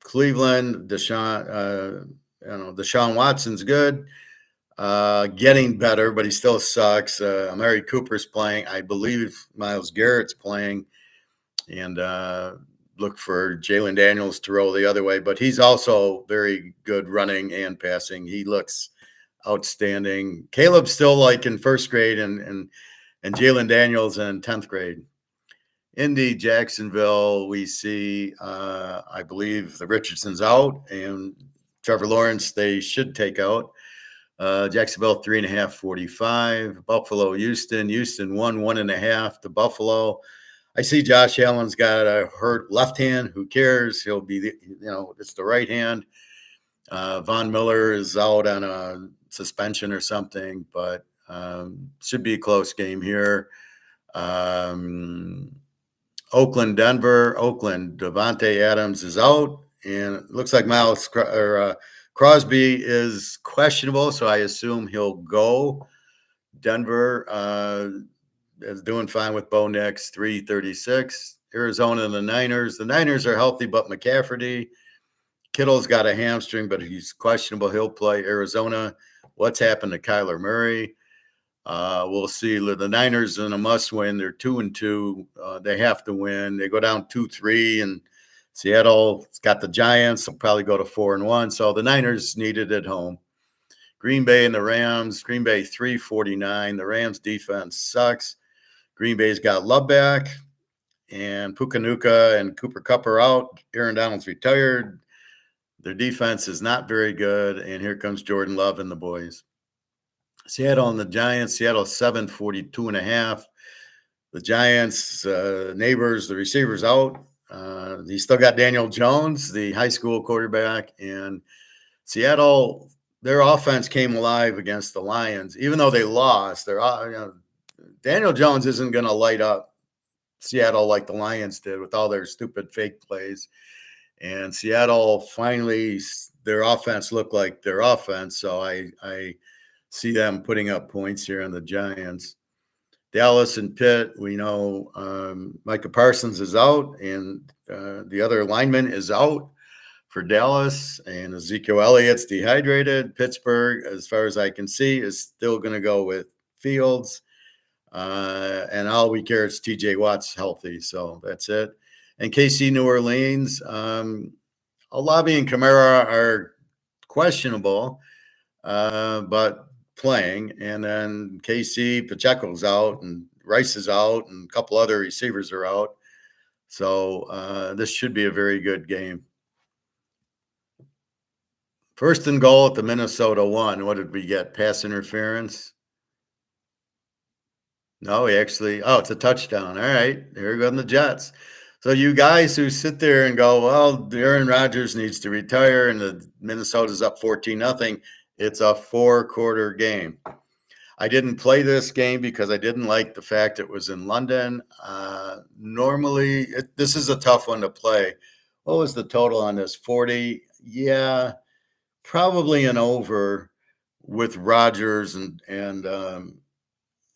Cleveland, Deshaun Watson's good. Getting better, but he still sucks. Amari Cooper's playing. I believe Myles Garrett's playing. And look for Jalen Daniels to roll the other way. But he's also very good running and passing. He looks outstanding. Caleb's still like in 1st grade and Jalen Daniels in 10th grade. Indy, Jacksonville, we see, I believe the Richardson's out, and Trevor Lawrence they should take out. Jacksonville 3.5, 45. Buffalo, Houston 1.5 to Buffalo. I see Josh Allen's got a hurt left hand. Who cares? He'll be, it's the right hand. Von Miller is out on a suspension or something, but should be a close game here. Oakland, Denver. Oakland, Devontae Adams is out, and it looks like Crosby is questionable, so I assume he'll go. Denver is doing fine with Bo Nix, 336. Arizona and the Niners. The Niners are healthy, but McCaffrey. Kittle's got a hamstring, but he's questionable. He'll play. Arizona. What's happened to Kyler Murray? We'll see. The Niners in a must-win. They're 2-2. They have to win. They go down 2-3, and Seattle's got the Giants. They'll probably go to 4-1. So the Niners need it at home. Green Bay and the Rams. Green Bay 349. The Rams defense sucks. Green Bay's got Love back, and Pukanuka and Cooper Kupp are out. Aaron Donald's retired. Their defense is not very good, and here comes Jordan Love and the boys. Seattle and the Giants. Seattle 742.5. The Giants, neighbors, the receivers out. He still got Daniel Jones, the high school quarterback, and Seattle. Their offense came alive against the Lions, even though they lost. Daniel Jones isn't going to light up Seattle like the Lions did with all their stupid fake plays. And Seattle finally, their offense looked like their offense. So I see them putting up points here on the Giants. Dallas and Pitt, we know Micah Parsons is out, and the other lineman is out for Dallas, and Ezekiel Elliott's dehydrated. Pittsburgh, as far as I can see, is still going to go with Fields. And all we care is TJ Watt's healthy. So that's it. And KC New Orleans, Olabi and Kamara are questionable, but playing. And then KC, Pacheco's out, and Rice is out, and a couple other receivers are out. So this should be a very good game. First and goal at the Minnesota 1. What did we get? Pass interference? No, it's a touchdown. All right, here we go, the Jets. So you guys who sit there and go, well, Aaron Rodgers needs to retire and the Minnesota's up 14-0. It's a 4-quarter game. I didn't play this game because I didn't like the fact it was in London. Normally, this is a tough one to play. What was the total on this? 40? Yeah, probably an over with Rodgers and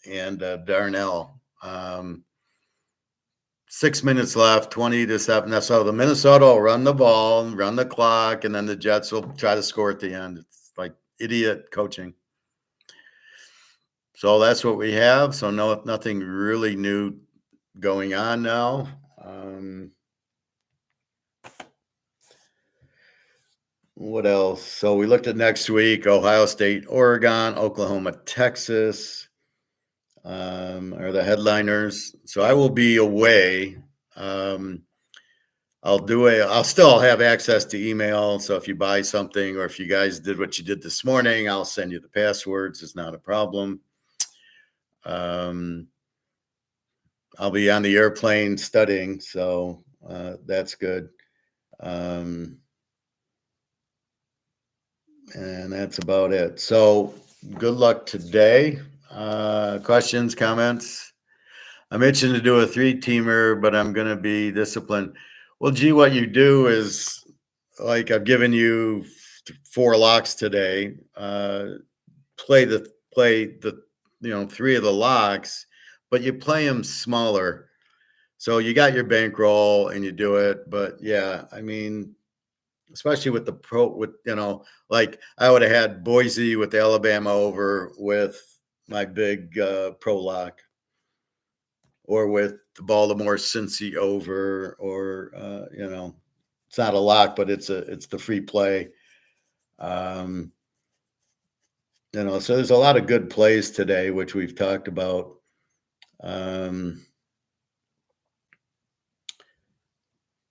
Darnell. 6 minutes left, 20-7. So the Minnesota will run the ball, run the clock, and then the Jets will try to score at the end. It's like idiot coaching. So that's what we have. So nothing really new going on now. What else? So we looked at next week: Ohio State, Oregon, Oklahoma, Texas are the headliners. So I will be away. I'll still have access to email. So if you buy something or if you guys did what you did this morning, I'll send you the passwords. It's not a problem. I'll be on the airplane studying, so that's good. And that's about it. So good luck today. Questions, comments? I'm itching to do a 3-teamer, but I'm going to be disciplined. Well, gee, what you do is, like, I've given you 4 locks today. Play the 3 of the locks, but you play them smaller. So you got your bankroll and you do it. But yeah, I mean, especially with like I would have had Boise with Alabama over with my big pro lock, or with the Baltimore Cincy over, or it's not a lock, but it's the free play. So there's a lot of good plays today, which we've talked about.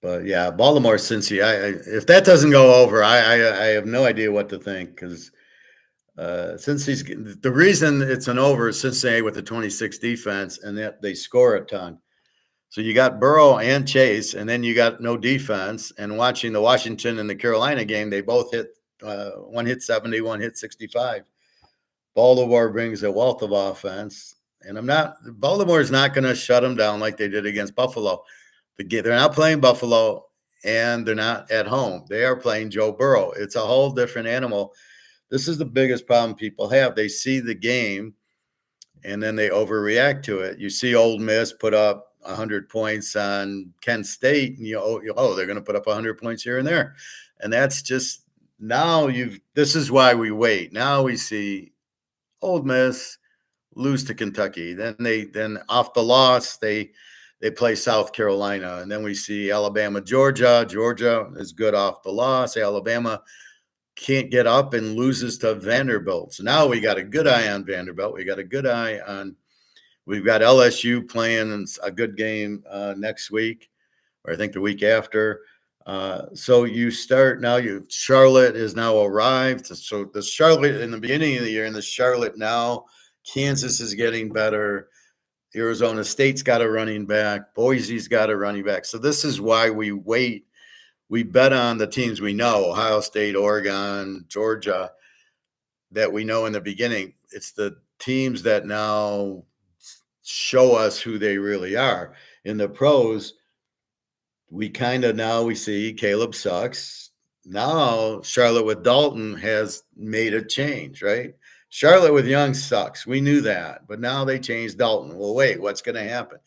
But yeah, Baltimore Cincy. If that doesn't go over, I have no idea what to think, because Cincy's, the reason it's an over is Cincinnati with the 26 defense, and that they score a ton. So you got Burrow and Chase, and then you got no defense. And watching the Washington and the Carolina game, they both hit, one hit 70, one hit 65. Baltimore brings a wealth of offense, and Baltimore is not going to shut them down like they did against Buffalo. They're not playing Buffalo, and they're not at home. They are playing Joe Burrow. It's a whole different animal. This is the biggest problem people have. They see the game, and then they overreact to it. You see Ole Miss put up 100 points on Kent State, and they're going to put up 100 points here and there. And that's just, this is why we wait. Now we see Ole Miss lose to Kentucky. Then off the loss, they play South Carolina. And then we see Alabama, Georgia. Georgia is good off the loss. Alabama can't get up and loses to Vanderbilt. So now we got a good eye on Vanderbilt. We've got LSU playing a good game next week, or I think the week after. So you start now. Charlotte is now arrived. So the Charlotte in the beginning of the year, and the Charlotte now. Kansas is getting better. Arizona State's got a running back. Boise's got a running back. So this is why we wait. We bet on the teams we know: Ohio State, Oregon, Georgia, that we know in the beginning. It's the teams that now show us who they really are. In the pros, we see Caleb sucks. Now Charlotte with Dalton has made a change, right? Charlotte with Young sucks. We knew that, but now they changed Dalton. Well, wait, what's going to happen?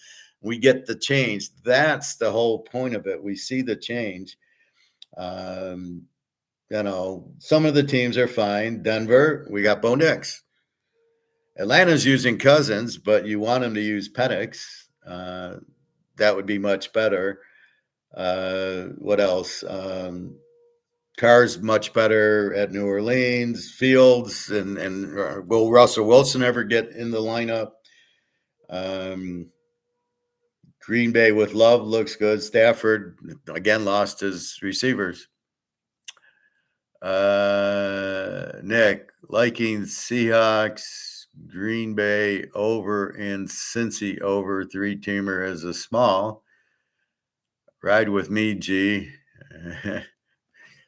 We get the change. That's the whole point of it. We see the change. Some of the teams are fine. Denver, we got Bo Nix. Atlanta's using Cousins, but you want him to use Penix. That would be much better. What else? Carr's much better at New Orleans. Fields and will Russell Wilson ever get in the lineup? Green Bay with Love looks good. Stafford, again, lost his receivers. Nick, liking Seahawks, Green Bay over, and Cincy over 3-teamer as a small. Ride with me, G.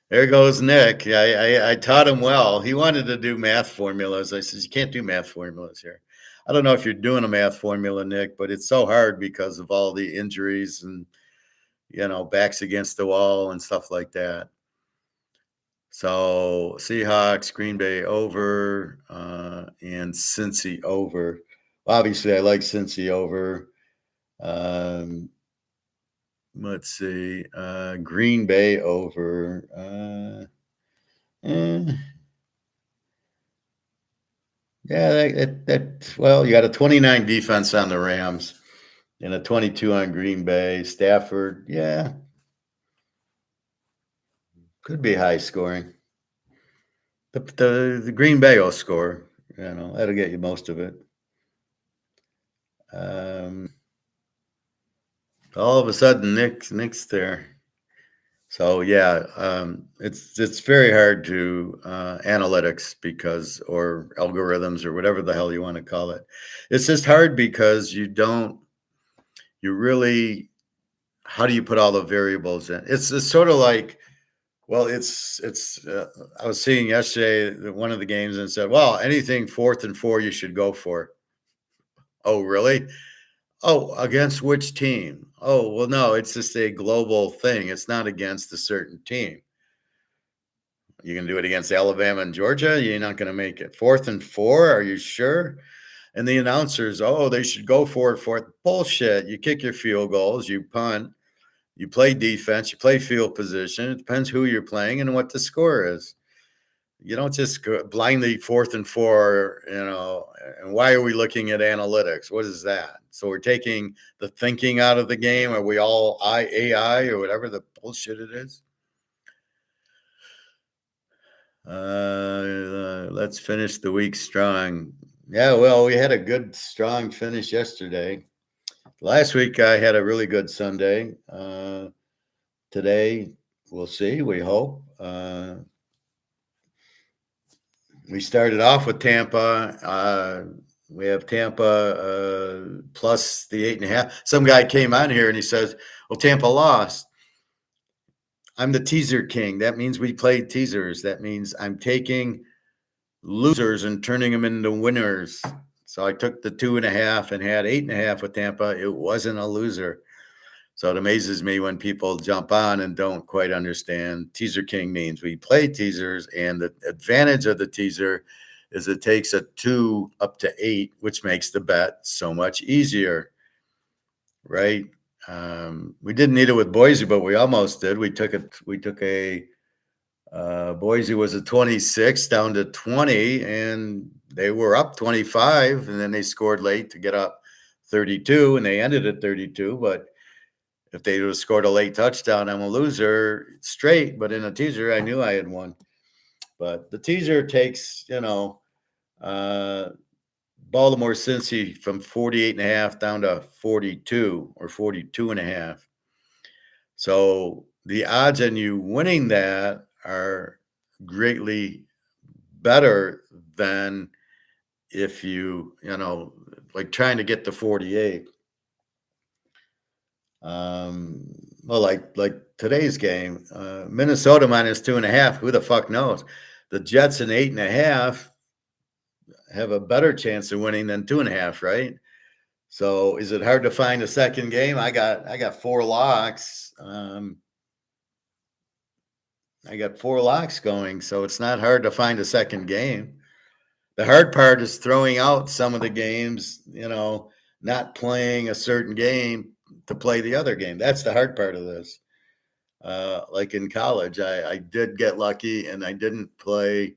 There goes Nick. I taught him well. He wanted to do math formulas. I said, you can't do math formulas here. I don't know if you're doing a math formula, Nick, but it's so hard because of all the injuries and, backs against the wall and stuff like that. So Seahawks, Green Bay over, and Cincy over. Obviously, I like Cincy over. Let's see, Green Bay over. Yeah, well, you got a 29 defense on the Rams and a 22 on Green Bay. Stafford, yeah, could be high scoring. The Green Bay will score. That'll get you most of it. All of a sudden, Nick's there. So yeah, it's very hard to analytics or algorithms or whatever the hell you want to call it. It's just hard because you really, how do you put all the variables in? It's sort of like, well, it's I was seeing yesterday one of the games and said, well, anything 4th and 4 you should go for. Oh, really? Oh, against which team? Oh, well, no, it's just a global thing. It's not against a certain team. You can do it against Alabama and Georgia. You're not going to make it. 4th and 4. Are you sure? And the announcers, oh, they should go for it. Fourth. Bullshit. You kick your field goals. You punt. You play defense. You play field position. It depends who you're playing and what the score is. You don't just go blindly 4th and 4, and why are we looking at analytics? What is that? So we're taking the thinking out of the game. Are we all AI or whatever the bullshit it is? Let's finish the week strong. Yeah, well, we had a good, strong finish yesterday. Last week, I had a really good Sunday. Today, we'll see. We hope. We started off with Tampa. We have Tampa plus the 8.5. Some guy came on here and he says, well, Tampa lost. I'm the teaser king. That means we played teasers. That means I'm taking losers and turning them into winners. So I took the 2.5 and had 8.5 with Tampa. It wasn't a loser. So it amazes me when people jump on and don't quite understand. Teaser king means we play teasers, and the advantage of the teaser is it takes a 2 up to 8, which makes the bet so much easier, right? We didn't need it with Boise, but we almost did. We took a Boise was a 26 down to 20, and they were up 25, and then they scored late to get up 32, and they ended at 32. But if they would have scored a late touchdown, I'm a loser straight. But in a teaser, I knew I had won. But the teaser takes, Baltimore Cincy from 48.5 down to 42 or 42.5. So the odds on you winning that are greatly better than if like trying to get to 48. Well, like today's game, Minnesota minus 2.5. Who the fuck knows? The Jets in 8.5 have a better chance of winning than 2.5, right? So is it hard to find a second game? I got 4 locks. I got 4 locks going, so it's not hard to find a second game. The hard part is throwing out some of the games, not playing a certain game to play the other game. That's the hard part of this. Like in college, I did get lucky and I didn't play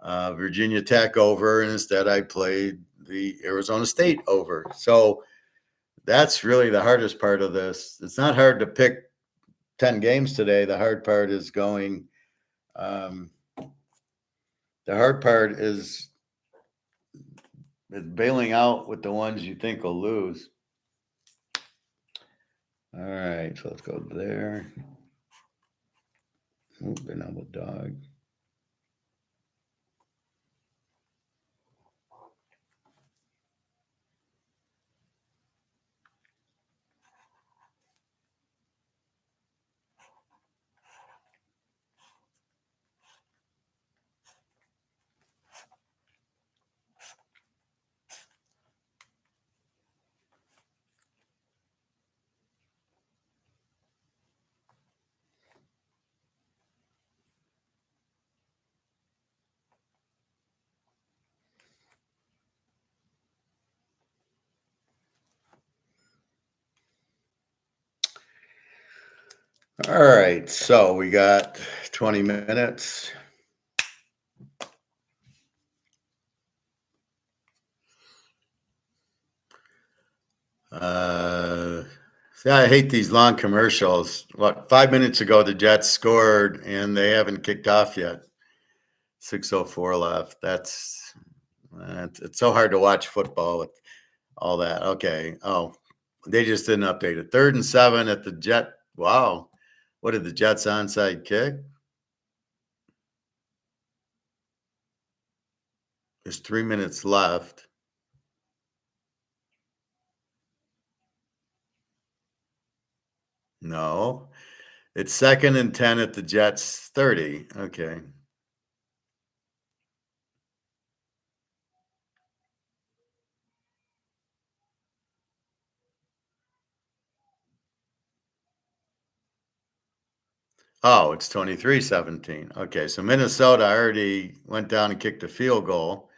Virginia Tech over, and instead I played the Arizona State over. So that's really the hardest part of this. It's not hard to pick 10 games today. The hard part is going. The hard part is bailing out with the ones you think will lose. All right, so let's go there. Ooh, been on with dog. All right, so we got 20 minutes. Uh, See, I hate these long commercials. What, 5 minutes ago, the Jets scored and they haven't kicked off yet. 6:04 left. It's so hard to watch football with all that. Okay. Oh, they just didn't update it. 3rd and 7 at the Jet. Wow. What did the Jets onside kick? There's 3 minutes left. No. It's 2nd and 10 at the Jets 30. Okay. Oh, it's 23-17. Okay. So Minnesota already went down and kicked a field goal.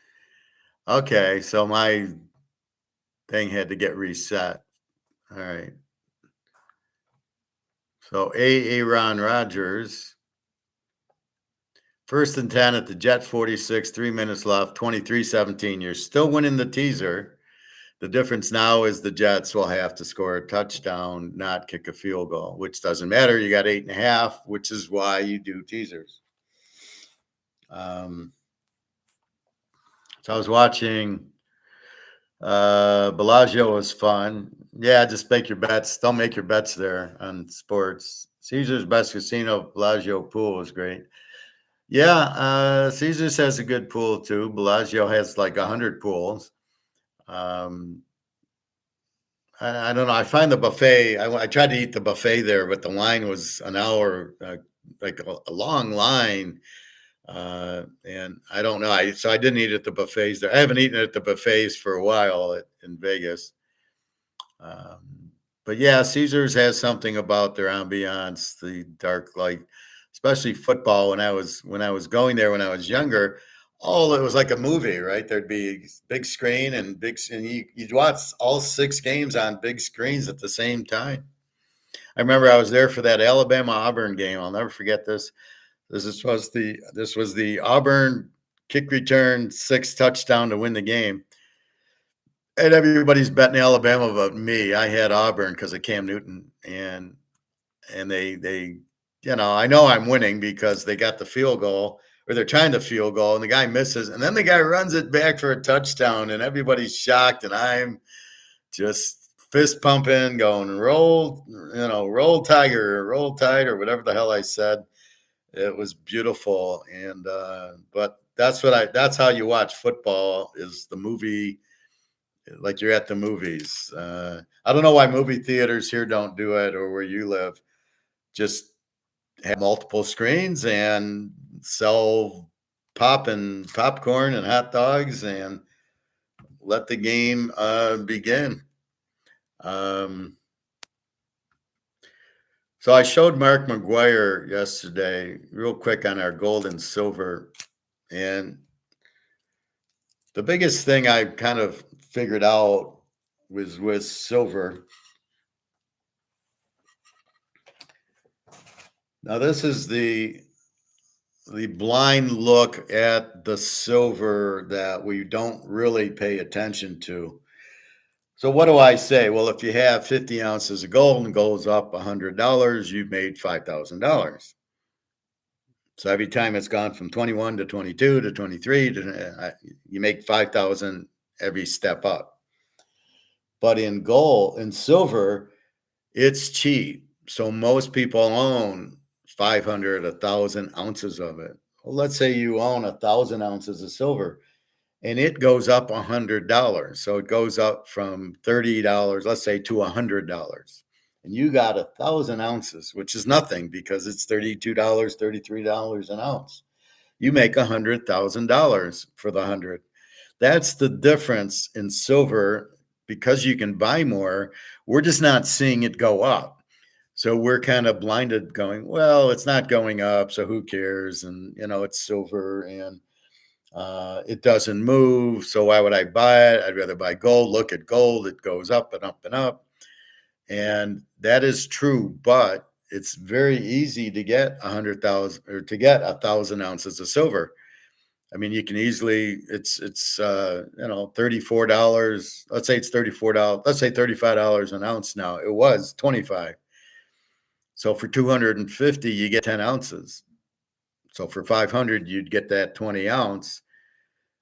Okay. So my thing had to get reset. All right. So Aaron Rodgers, 1st and 10 at the Jet 46, 3 minutes left, 23-17. You're still winning the teaser. The difference now is the Jets will have to score a touchdown, not kick a field goal, which doesn't matter. You got 8.5, which is why you do teasers. So I was watching Bellagio was fun. Yeah, just make your bets. Don't make your bets there on sports. Caesar's Best Casino, Bellagio pool was great. Yeah, Caesars has a good pool too. Bellagio has like 100 pools. Um, I don't know. I find the buffet. I tried to eat the buffet there, but the line was an hour, like a long line. And I don't know. So I didn't eat at the buffets there. I haven't eaten at the buffets for a while in Vegas. But yeah, Caesars has something about their ambiance, the dark light, especially football. When I was going there when I was younger, all it was like a movie, right? There'd be big screen and you'd watch all 6 games on big screens at the same time. I remember I was there for that Alabama Auburn game. I'll never forget this. This was the Auburn kick return 6 touchdown to win the game. And everybody's betting Alabama but me. I had Auburn because of Cam Newton, and I know I'm winning because they got the field goal or they're trying to field goal, and the guy misses, and then the guy runs it back for a touchdown, and everybody's shocked, and I'm just fist pumping, going roll tiger, roll tide, or whatever the hell I said. It was beautiful, and but that's how you watch football is the movie like you're at the movies. I don't know why movie theaters here don't do it or where you live. Just have multiple screens and sell popcorn and hot dogs and let the game begin. Um, so I showed Mark McGuire yesterday, real quick, on our gold and silver, and the biggest thing I kind of figured out was with silver. Now this is the blind look at the silver that we don't really pay attention to. So what do I say? Well, if you have 50 ounces of gold and gold's up $100, you've made $5,000. So every time it's gone from 21 to 22 to 23, you make 5,000 every step up. But in silver, it's cheap. So most people own 500, 1,000 ounces of it. Well, let's say you own 1,000 ounces of silver and it goes up $100. So it goes up from $30, let's say, to $100. And you got 1,000 ounces, which is nothing because it's $32, $33 an ounce. You make $100,000 for the 100. That's the difference in silver because you can buy more. We're just not seeing it go up. So we're kind of blinded going, well, it's not going up. So who cares? And, it's silver and it doesn't move. So why would I buy it? I'd rather buy gold. Look at gold. It goes up and up and up. And that is true. But it's very easy to get 100,000 or to get 1,000 ounces of silver. I mean, you can easily, it's $34. Let's say it's $34. Let's say $35 an ounce now. It was 25. So for 250, you get 10 ounces. So for 500, you'd get that 20 ounce.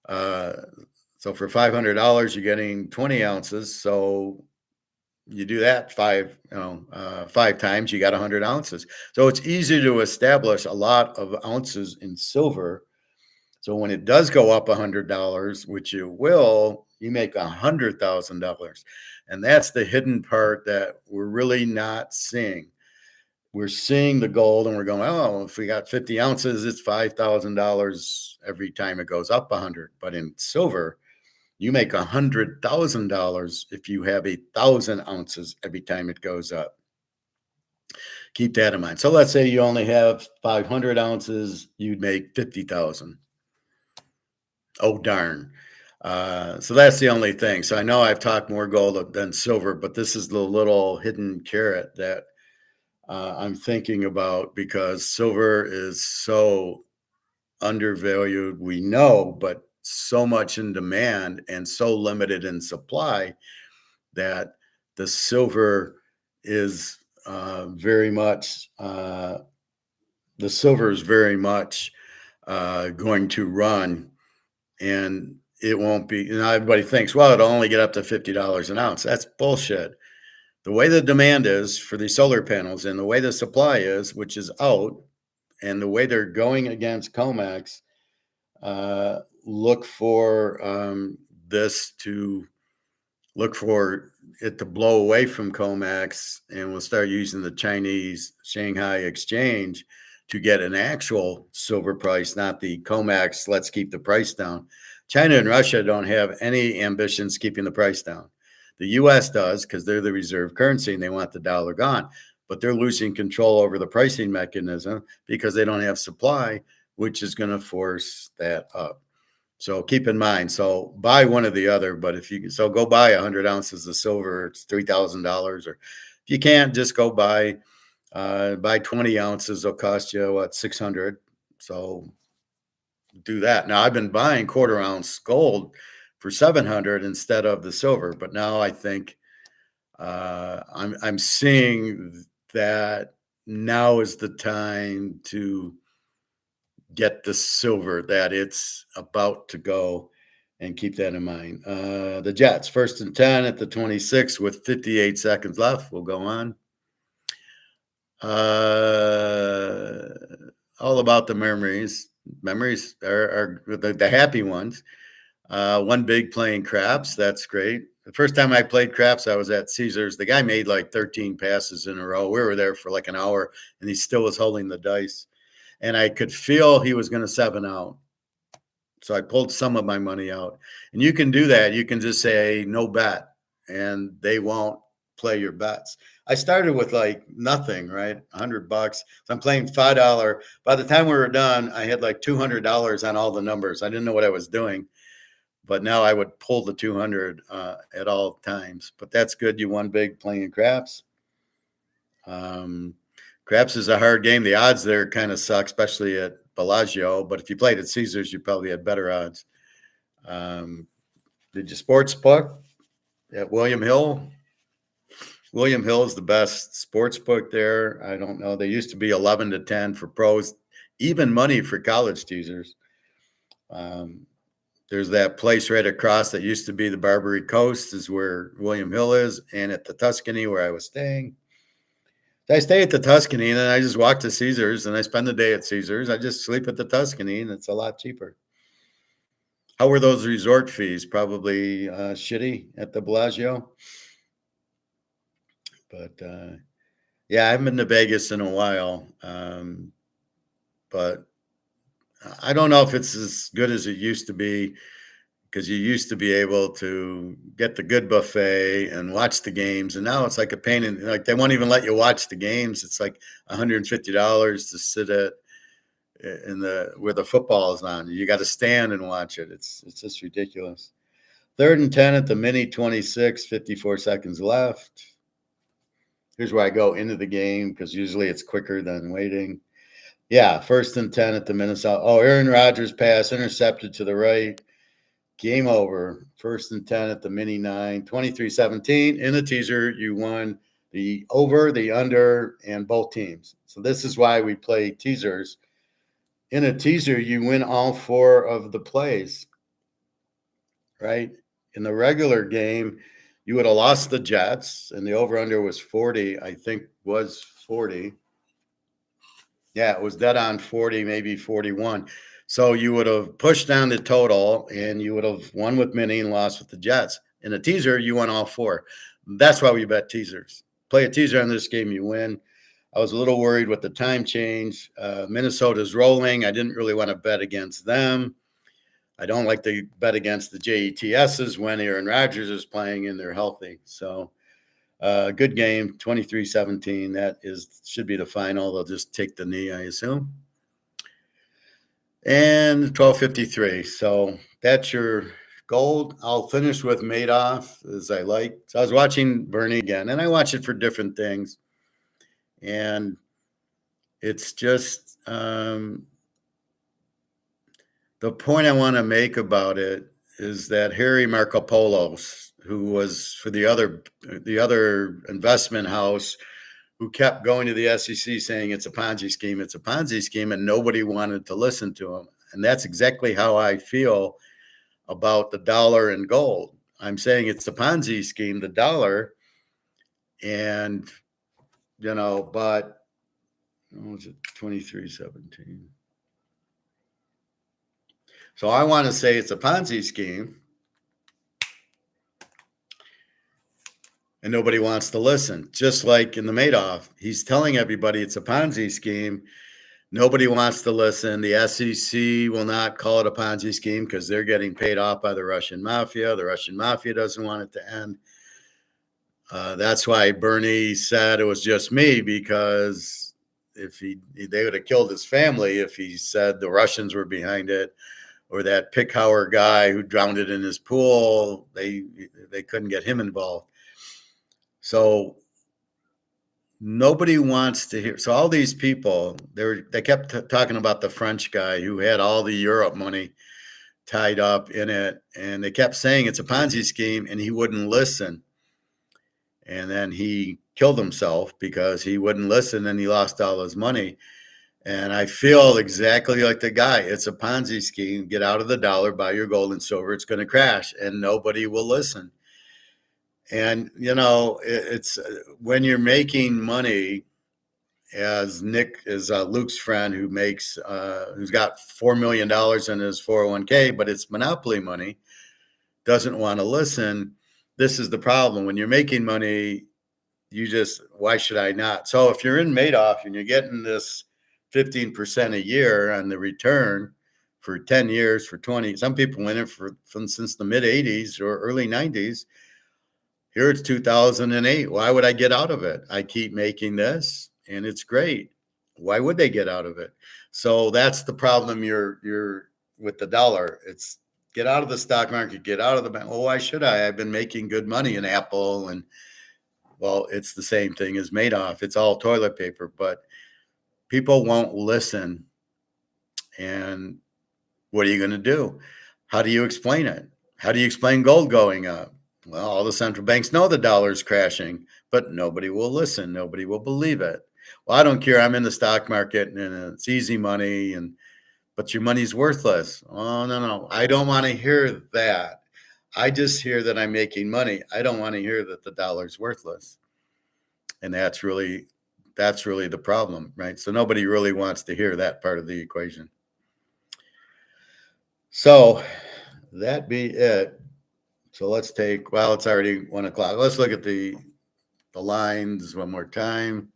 So for $500, you're getting 20 ounces. So you do that five times, you got 100 ounces. So it's easy to establish a lot of ounces in silver. So when it does go up $100, which it will, you make $100,000. And that's the hidden part that we're really not seeing. We're seeing the gold and we're going, oh, if we got 50 ounces, it's $5,000 every time it goes up 100. But in silver, you make $100,000 if you have 1,000 ounces every time it goes up. Keep that in mind. So let's say you only have 500 ounces, you'd make 50,000. Oh, darn. So that's the only thing. So I know I've talked more gold than silver, but this is the little hidden carrot that I'm thinking about, because silver is so undervalued, we know, but so much in demand and so limited in supply that the silver is very much going to run, and it won't be. Everybody thinks, well, it'll only get up to $50 an ounce. That's bullshit. The way the demand is for these solar panels and the way the supply is, which is out, and the way they're going against COMEX, look for it to blow away from COMEX, and we'll start using the Chinese Shanghai exchange to get an actual silver price, not the COMEX, let's keep the price down. China and Russia don't have any ambitions keeping the price down. The U.S. does, because they're the reserve currency and they want the dollar gone. But they're losing control over the pricing mechanism because they don't have supply, which is going to force that up. So keep in mind, so buy one or the other, but go buy 100 ounces of silver, it's $3,000. Or if you can't, just go buy 20 ounces, it'll cost you, 600. So do that. Now I've been buying quarter ounce gold for 700 instead of the silver, but now I think I'm seeing that now is the time to get the silver, that it's about to go, and keep that in mind. The Jets, 1st and 10 at the 26 with 58 seconds left. We'll go on. All about the memories. Memories are the happy ones. One big playing craps. That's great. The first time I played craps, I was at Caesars. The guy made like 13 passes in a row. We were there for like an hour, and he still was holding the dice. And I could feel he was going to 7 out. So I pulled some of my money out. And you can do that. You can just say no bet, and they won't play your bets. I started with like nothing, right? $100. So I'm playing $5. By the time we were done, I had like $200 on all the numbers. I didn't know what I was doing. But now I would pull the 200 at all times. But that's good. You won big playing craps. Craps is a hard game. The odds there kind of suck, especially at Bellagio. But if you played at Caesars, you probably had better odds. Did you sports book at William Hill? William Hill is the best sports book there. I don't know. They used to be 11 to 10 for pros, even money for college teasers. There's that place right across that used to be the Barbary Coast, is where William Hill is, and at the Tuscany where I was staying. I stay at the Tuscany, and then I just walk to Caesars, and I spend the day at Caesars. I just sleep at the Tuscany, and it's a lot cheaper. How were those resort fees? Probably shitty at the Bellagio. But yeah, I haven't been to Vegas in a while. But I don't know if it's as good as it used to be, because you used to be able to get the good buffet and watch the games. And now it's like a pain in, like, they won't even let you watch the games. It's like $150 to sit where the football is on. You got to stand and watch it. It's just ridiculous. 3rd and 10 at the mini 26, 54 seconds left. Here's where I go into the game because usually it's quicker than waiting. Yeah, 1st and 10 at the Minnesota. Oh, Aaron Rodgers pass intercepted to the right. Game over. 1st and 10 at the mini 9. 23-17. In the teaser, you won the over, the under, and both teams. So this is why we play teasers. In a teaser, you win all 4 of the plays, right? In the regular game, you would have lost the Jets, and the over-under was 40, I think was 40. Yeah, it was dead on 40, maybe 41. So you would have pushed down the total, and you would have won with mini and lost with the Jets. In a teaser, you won all 4. That's why we bet teasers. Play a teaser on this game, you win. I was a little worried with the time change. Minnesota's rolling. I didn't really want to bet against them. I don't like to bet against the JETSs when Aaron Rodgers is playing and they're healthy. So good game, 23-17. That should be the final. They'll just take the knee, I assume. And 12:53. So that's your gold. I'll finish with Madoff as I like. So I was watching Bernie again, and I watch it for different things. And it's just the point I want to make about it is that Harry Markopolos, who was for the other investment house, who kept going to the SEC saying it's a Ponzi scheme, and nobody wanted to listen to him. And that's exactly how I feel about the dollar and gold. I'm saying it's a Ponzi scheme, the dollar, and but what was it, 23-17? So I want to say it's a Ponzi scheme, and nobody wants to listen. Just like in the Madoff, he's telling everybody it's a Ponzi scheme. Nobody wants to listen. The SEC will not call it a Ponzi scheme because they're getting paid off by the Russian mafia. The Russian mafia doesn't want it to end. That's why Bernie said it was just me, because if they would have killed his family if he said the Russians were behind it, or that Pickhauer guy who drowned it in his pool. They couldn't get him involved. So nobody wants to hear. So all these people, they kept talking about the French guy who had all the Europe money tied up in it, and they kept saying it's a Ponzi scheme, and he wouldn't listen. And then he killed himself because he wouldn't listen, and he lost all his money. And I feel exactly like the guy. It's a Ponzi scheme. Get out of the dollar, buy your gold and silver. It's going to crash, and nobody will listen. And, it's when you're making money, as Nick is Luke's friend who's got $4 million in his 401k, but it's monopoly money, doesn't want to listen. This is the problem. When you're making money, why should I not? So if you're in Madoff and you're getting this 15% a year on the return for 10 years, for 20, some people win it since the mid 80s or early 90s. Here it's 2008. Why would I get out of it? I keep making this and it's great. Why would they get out of it? So that's the problem you're with the dollar. It's get out of the stock market, get out of the bank. Well, why should I? I've been making good money in Apple, and well, it's the same thing as Madoff. It's all toilet paper, but people won't listen. And what are you going to do? How do you explain it? How do you explain gold going up? Well, all the central banks know the dollar's crashing, but nobody will listen. Nobody will believe it. Well, I don't care. I'm in the stock market and it's easy money, but your money's worthless. Oh, no. I don't want to hear that. I just hear that I'm making money. I don't want to hear that the dollar's worthless. And that's really the problem, right? So nobody really wants to hear that part of the equation. So that be it. So let's it's already 1:00. Let's look at the lines one more time.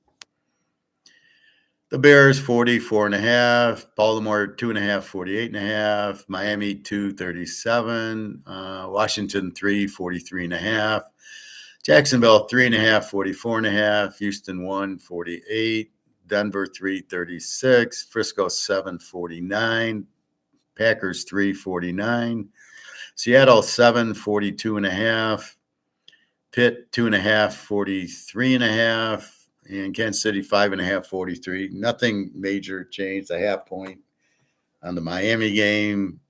The Bears 44.5, Baltimore 2.5, 48.5, Miami 237, Washington 3, 43.5, Jacksonville 3.5, 44.5, Houston 1, 48, Denver 3, 36, Frisco 7, 49, Packers 3, 49, Seattle 7, 42.5, Pitt 2.5, 43.5. And Kansas City 5.5, 43. Nothing major changed. A half point on the Miami game.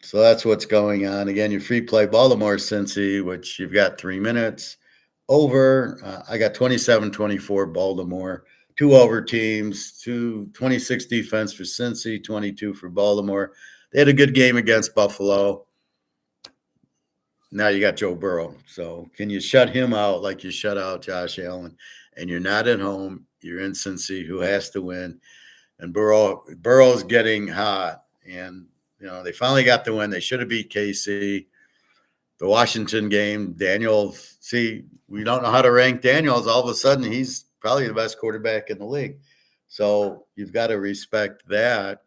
So that's what's going on. Again, your free play Baltimore Cincy, which you've got 3 minutes over. I got 27-24 Baltimore. 2 over teams, 26 defense for Cincy, 22 for Baltimore. They had a good game against Buffalo. Now you got Joe Burrow. So can you shut him out like you shut out Josh Allen? And you're not at home. You're in Cincy, who has to win. And Burrow's getting hot. And, they finally got the win. They should have beat KC. The Washington game, Daniels, we don't know how to rank Daniels. All of a sudden, he's probably the best quarterback in the league. So you've got to respect that.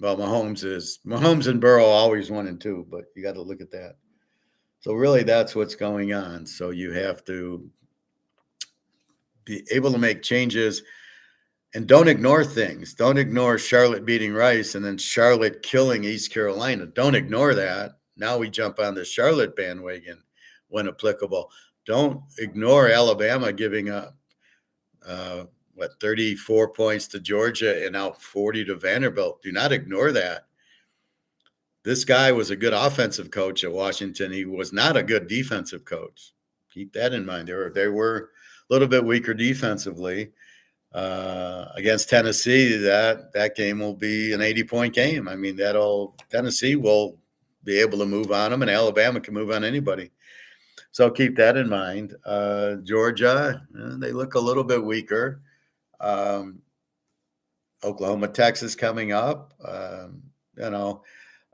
Well, Mahomes and Burrow always 1 and 2, but you got to look at that. So really, that's what's going on. So you have to be able to make changes and don't ignore things. Don't ignore Charlotte beating Rice and then Charlotte killing East Carolina. Don't ignore that. Now we jump on the Charlotte bandwagon when applicable. Don't ignore Alabama giving up, 34 points to Georgia and now 40 to Vanderbilt. Do not ignore that. This guy was a good offensive coach at Washington. He was not a good defensive coach. Keep that in mind. They were a little bit weaker defensively. Against Tennessee, that game will be an 80-point game. I mean, Tennessee will be able to move on them, and Alabama can move on anybody. So keep that in mind. Georgia, they look a little bit weaker. Oklahoma, Texas coming up.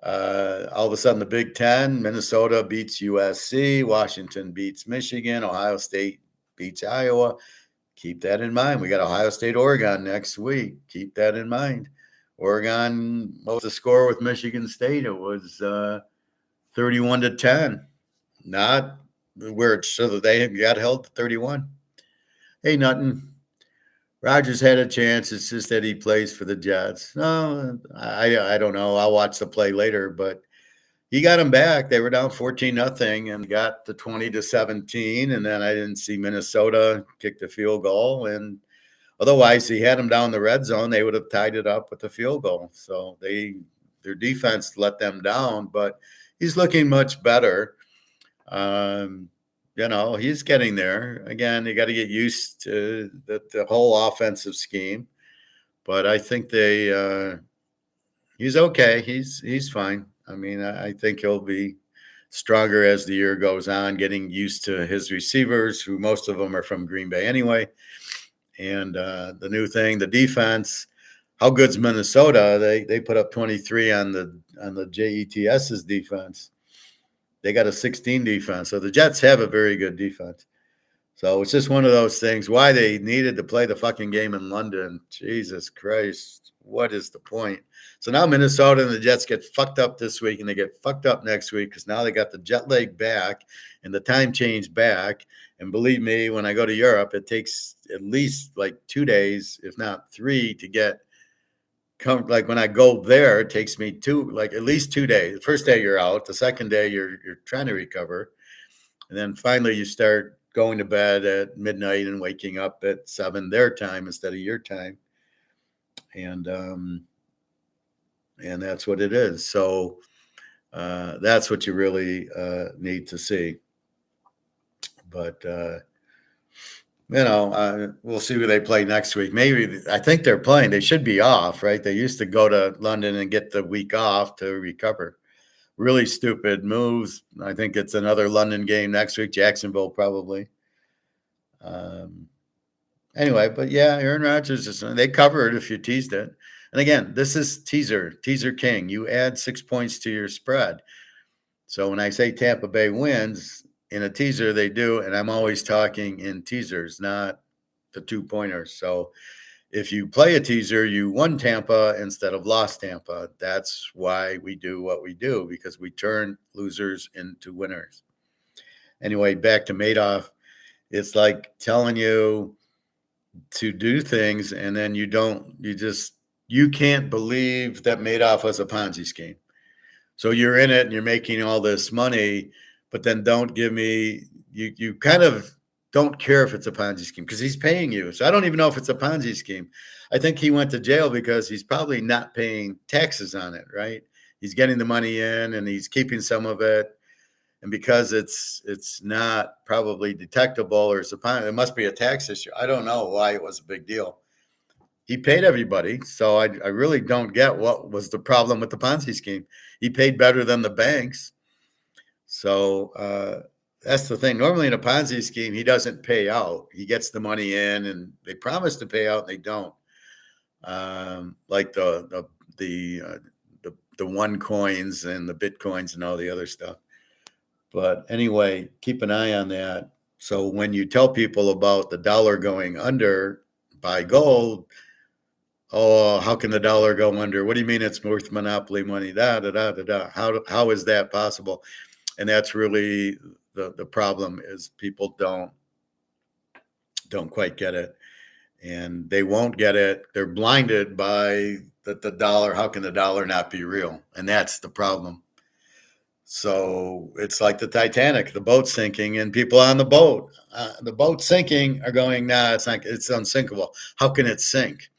All of a sudden the Big Ten, Minnesota beats USC, Washington beats Michigan, Ohio State beats Iowa. Keep that in mind. We got Ohio State, Oregon next week. Keep that in mind. Oregon, what was the score with Michigan State? It was 31-10. Not where it should have. They got held to 31. Hey, nothing. Rodgers had a chance. It's just that he plays for the Jets. No, I don't know. I'll watch the play later, but he got them back. They were down 14-0 and got to 20-17. And then I didn't see Minnesota kick the field goal. And otherwise, he had them down the red zone. They would have tied it up with the field goal. So their defense let them down, but he's looking much better. He's getting there. Again, you got to get used to the whole offensive scheme. But I think he's okay. He's fine. I mean, I think he'll be stronger as the year goes on, getting used to his receivers, who most of them are from Green Bay anyway. And the new thing, the defense. How good's Minnesota? They put up 23 on the Jets's defense. They got a 16 defense. So the Jets have a very good defense. So it's just one of those things. Why they needed to play the fucking game in London. Jesus Christ. What is the point? So now Minnesota and the Jets get fucked up this week, and they get fucked up next week because now they got the jet lag back and the time change back. And believe me, when I go to Europe, it takes at least like 2 days, if not 3, to get like when I go there, it takes me at least 2 days. The first day you're out. The second day you're trying to recover. And then finally you start going to bed at midnight and waking up at 7 their time instead of your time. And that's what it is. So that's what you really need to see. But we'll see who they play next week. Maybe I think they're playing. They should be off, right? They used to go to London and get the week off to recover. Really stupid moves. I think it's another London game next week. Jacksonville probably. Anyway, but yeah, Aaron Rodgers they covered if you teased it. And again, this is teaser king. You add 6 points to your spread. So when I say Tampa Bay wins in a teaser, they do. And I'm always talking in teasers, not the 2-pointers. So if you play a teaser, you won Tampa instead of lost Tampa. That's why we do what we do, because we turn losers into winners. Anyway, back to Madoff. It's like telling you to do things and then you can't believe that Madoff was a Ponzi scheme. So you're in it and you're making all this money, but then don't give me, you kind of don't care if it's a Ponzi scheme because he's paying you. So I don't even know if it's a Ponzi scheme. I think he went to jail because he's probably not paying taxes on it, right? He's getting the money in and he's keeping some of it. And because it's not probably detectable or it's it must be a tax issue. I don't know why it was a big deal. He paid everybody, so I really don't get what was the problem with the Ponzi scheme. He paid better than the banks, so that's the thing. Normally in a Ponzi scheme, he doesn't pay out. He gets the money in, and they promise to pay out, and they don't. Like the one coins and the bitcoins and all the other stuff. But anyway, keep an eye on that. So when you tell people about the dollar going under, buy gold. Oh, how can the dollar go under? What do you mean it's worth monopoly money? Da da da da da. How is that possible? And that's really the problem is people don't quite get it, and they won't get it. They're blinded by the dollar. How can the dollar not be real? And that's the problem. So it's like the Titanic, the boat sinking, and people on the boat sinking are going, nah, it's not, it's unsinkable. How can it sink?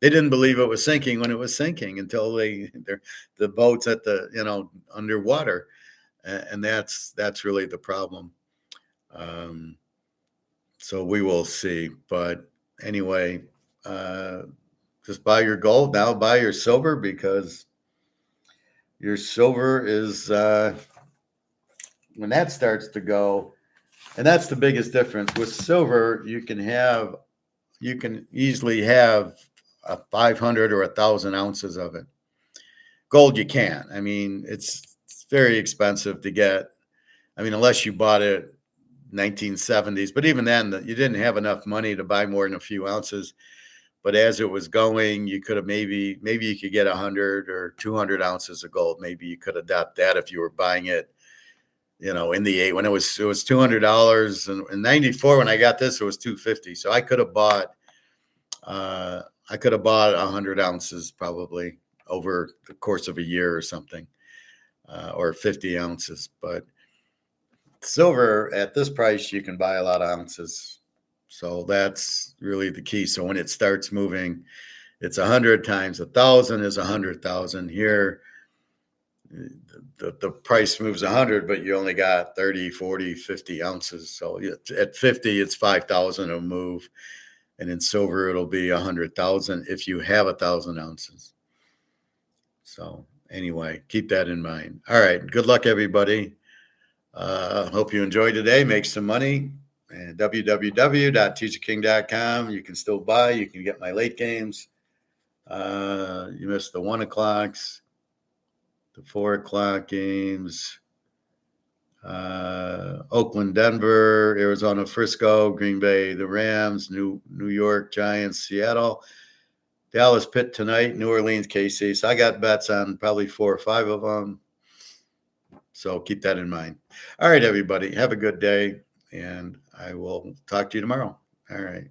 They didn't believe it was sinking when it was sinking until the boat's at the underwater, and that's really the problem. So we will see, but anyway, just buy your gold now, buy your silver because your silver is when that starts to go, and that's the biggest difference with silver. You can easily have 500 or 1,000 ounces of it. Gold, you can't. I mean, it's very expensive to get. I mean, unless you bought it 1970s, but even then, you didn't have enough money to buy more than a few ounces. But as it was going, you could have maybe you could get 100 or 200 ounces of gold. Maybe you could adopt that if you were buying it, in the eight when it was $200 in '94. When I got this, it was $250. So I could have bought 100 ounces probably over the course of a year or something, or 50 ounces. But silver at this price, you can buy a lot of ounces. So that's really the key. So when it starts moving, it's 100 times 1,000 is 100,000. Here, the price moves 100, but you only got 30, 40, 50 ounces. So at 50, it's 5,000 to move. And in silver, it'll be 100,000 if you have 1,000 ounces. So anyway, keep that in mind. All right. Good luck, everybody. Hope you enjoyed today. Make some money. And www.teaserking.com. You can still buy. You can get my late games. You missed the 1 o'clocks, the 4 o'clock games. Oakland, Denver, Arizona, Frisco, Green Bay, the Rams, New York Giants, Seattle, Dallas, Pitt tonight, New Orleans, KC. So I got bets on probably 4 or 5 of them. So keep that in mind. All right, everybody, have a good day, and I will talk to you tomorrow. All right.